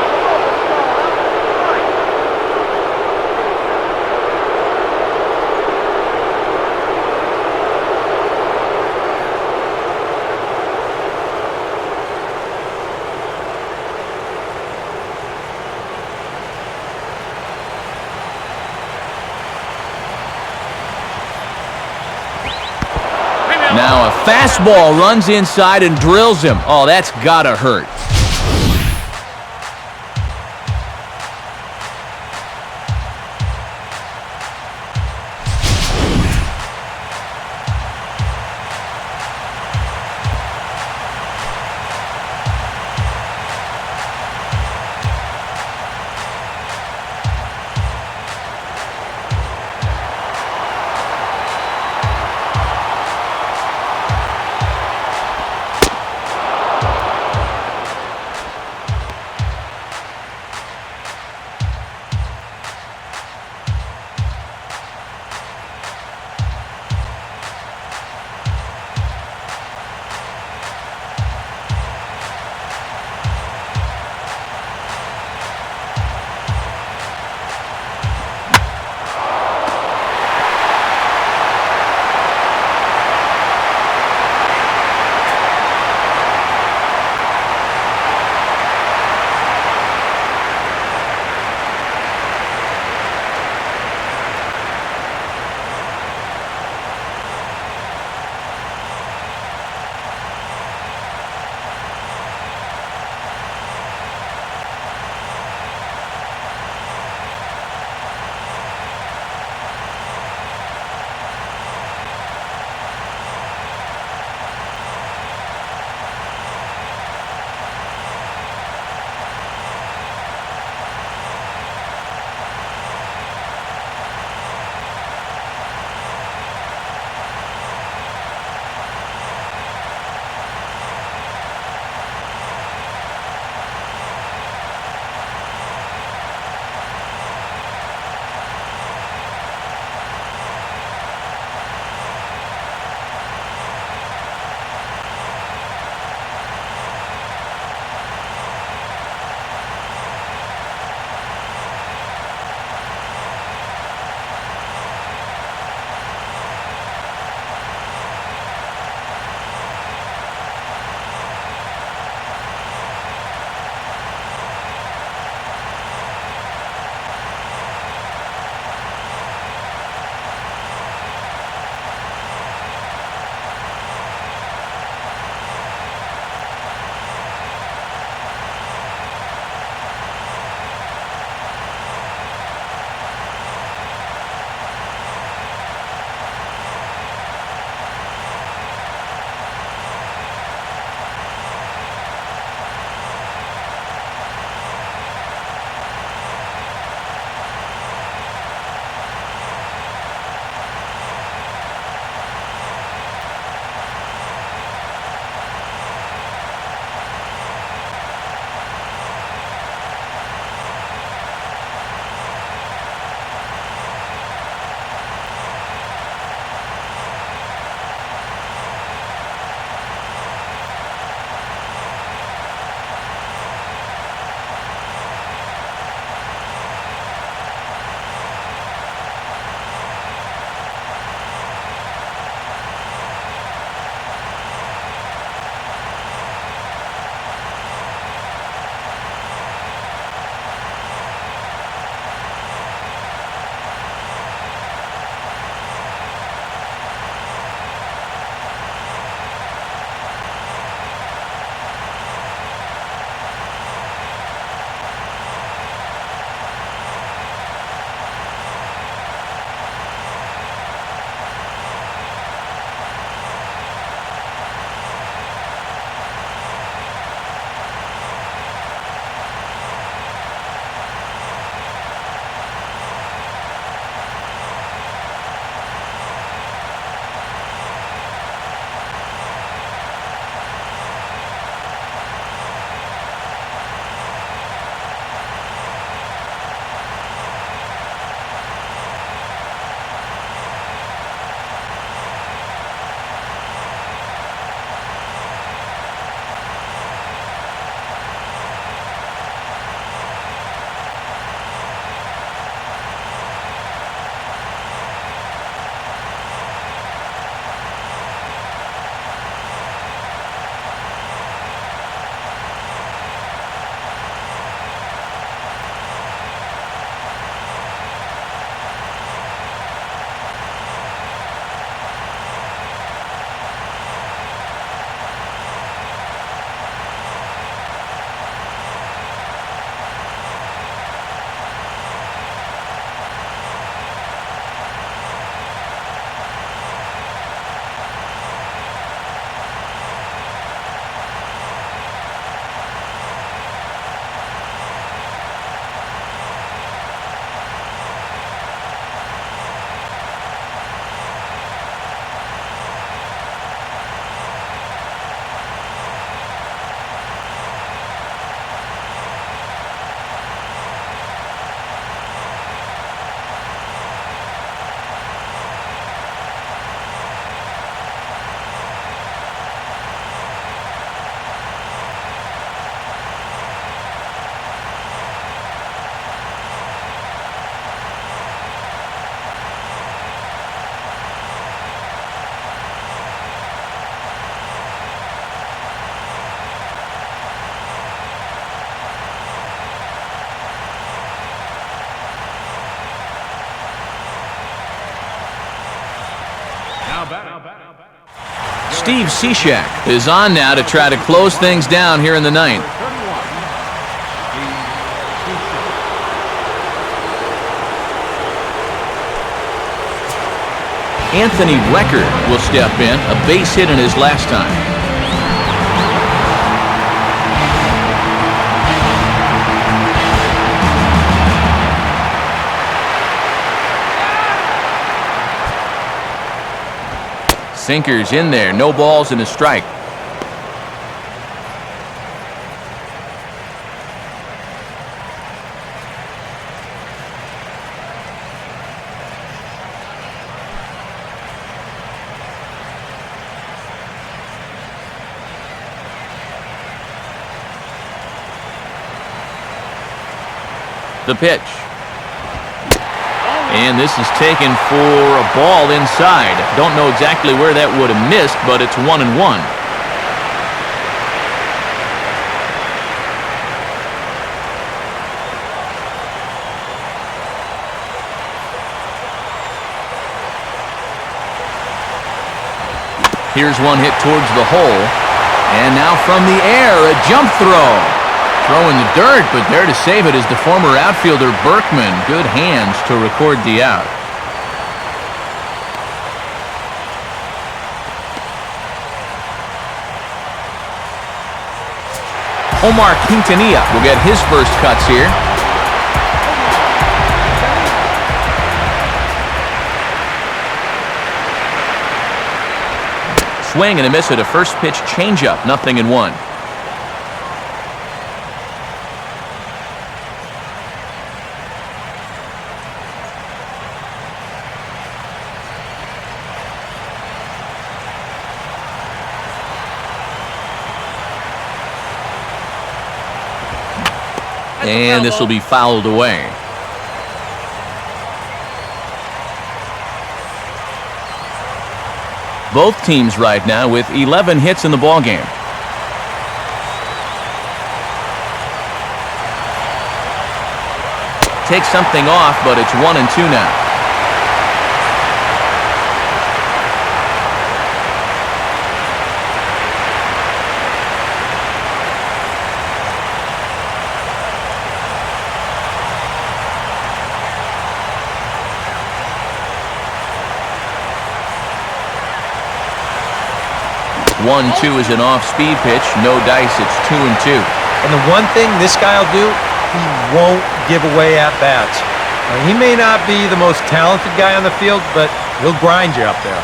Now a fastball runs inside and drills him. Oh, that's gotta hurt. Steve Cishek is on now to try to close things down here in the ninth. Anthony Record will step in, a base hit in his last time. Sinker's in there, no balls and a strike. The pitch. And this is taken for a ball inside. Don't know exactly where that would have missed, but it's 1-1. Here's one hit towards the hole. And now from the air, a jump throw. Throwing the dirt, but there to save it is the former outfielder Berkman. Good hands to record the out. Omar Quintanilla will get his first cuts here. Swing and a miss at a first pitch changeup. 0-1. And this will be fouled away. Both teams right now with 11 hits in the ballgame. Takes something off, but it's 1-2 now. One, two is an off-speed pitch. No dice. It's 2-2. And the one thing this guy will do, he won't give away at-bats. He may not be the most talented guy on the field, but he'll grind you up there.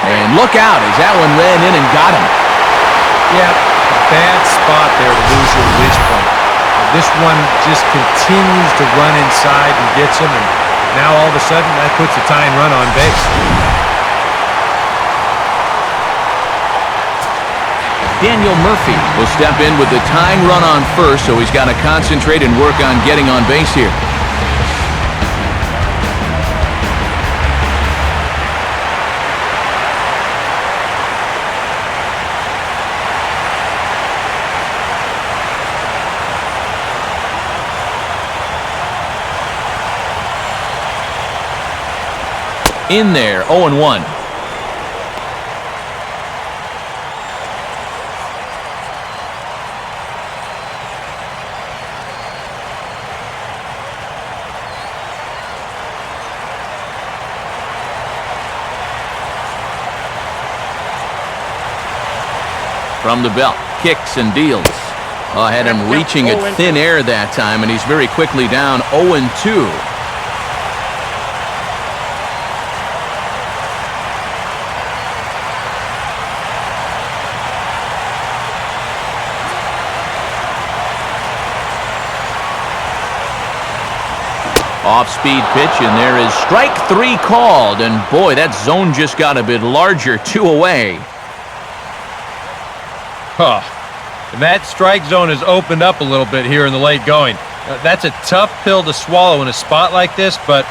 And look out as that one ran in and got him. Yeah, bad spot there to lose your release point. This one just continues to run inside and gets him, and now all of a sudden that puts a tying run on base. Daniel Murphy will step in with the tying run on first, so he's got to concentrate and work on getting on base here. In there, 0-1. From the belt, kicks and deals. Had him reaching at thin air that time, and he's very quickly down 0-2. Off-speed pitch, and there is strike three called. And boy, that zone just got a bit larger. 2 away. And that strike zone has opened up a little bit here in the late going. That's a tough pill to swallow in a spot like this, but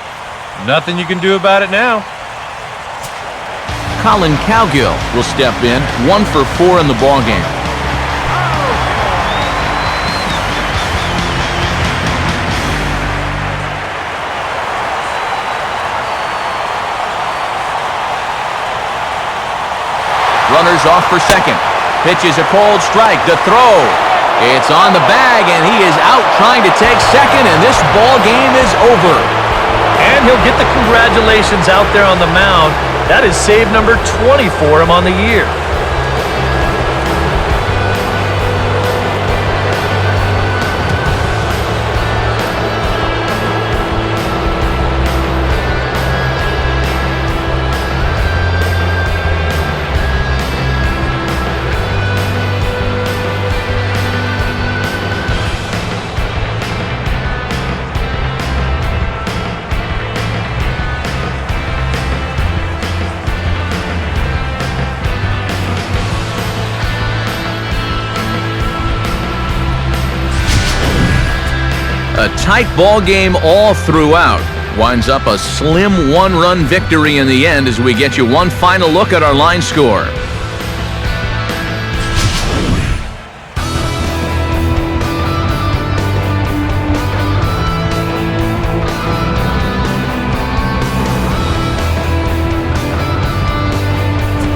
nothing you can do about it now. Colin Cowgill will step in. 1 for 4 in the ballgame. Runners off for second. Pitches a cold strike. The throw. It's on the bag, and he is out trying to take second, and this ball game is over. And he'll get the congratulations out there on the mound. That is save number 20 for him on the year. A tight ball game all throughout. Winds up a slim one-run victory in the end as we get you one final look at our line score.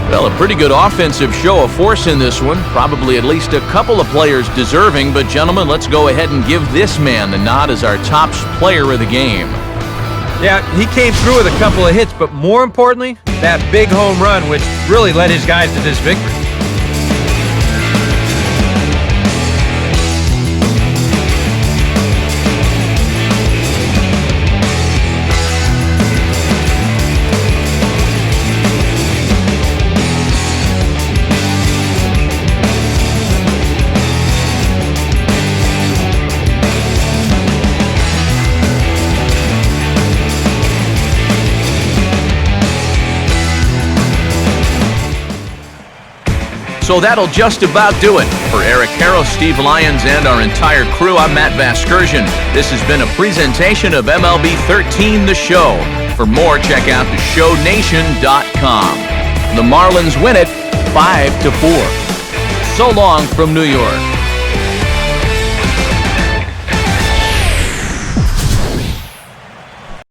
Well, a pretty good offensive show of force in this one. Probably at least a couple of players deserving, but gentlemen, let's go ahead and give this man the nod as our top player of the game. Yeah, he came through with a couple of hits, but more importantly, that big home run, which really led his guys to this victory. So that'll just about do it. For Eric Harrow, Steve Lyons, and our entire crew, I'm Matt Vasgersian. This has been a presentation of MLB 13 The Show. For more, check out theshownation.com. The Marlins win it 5-4. So long from New York.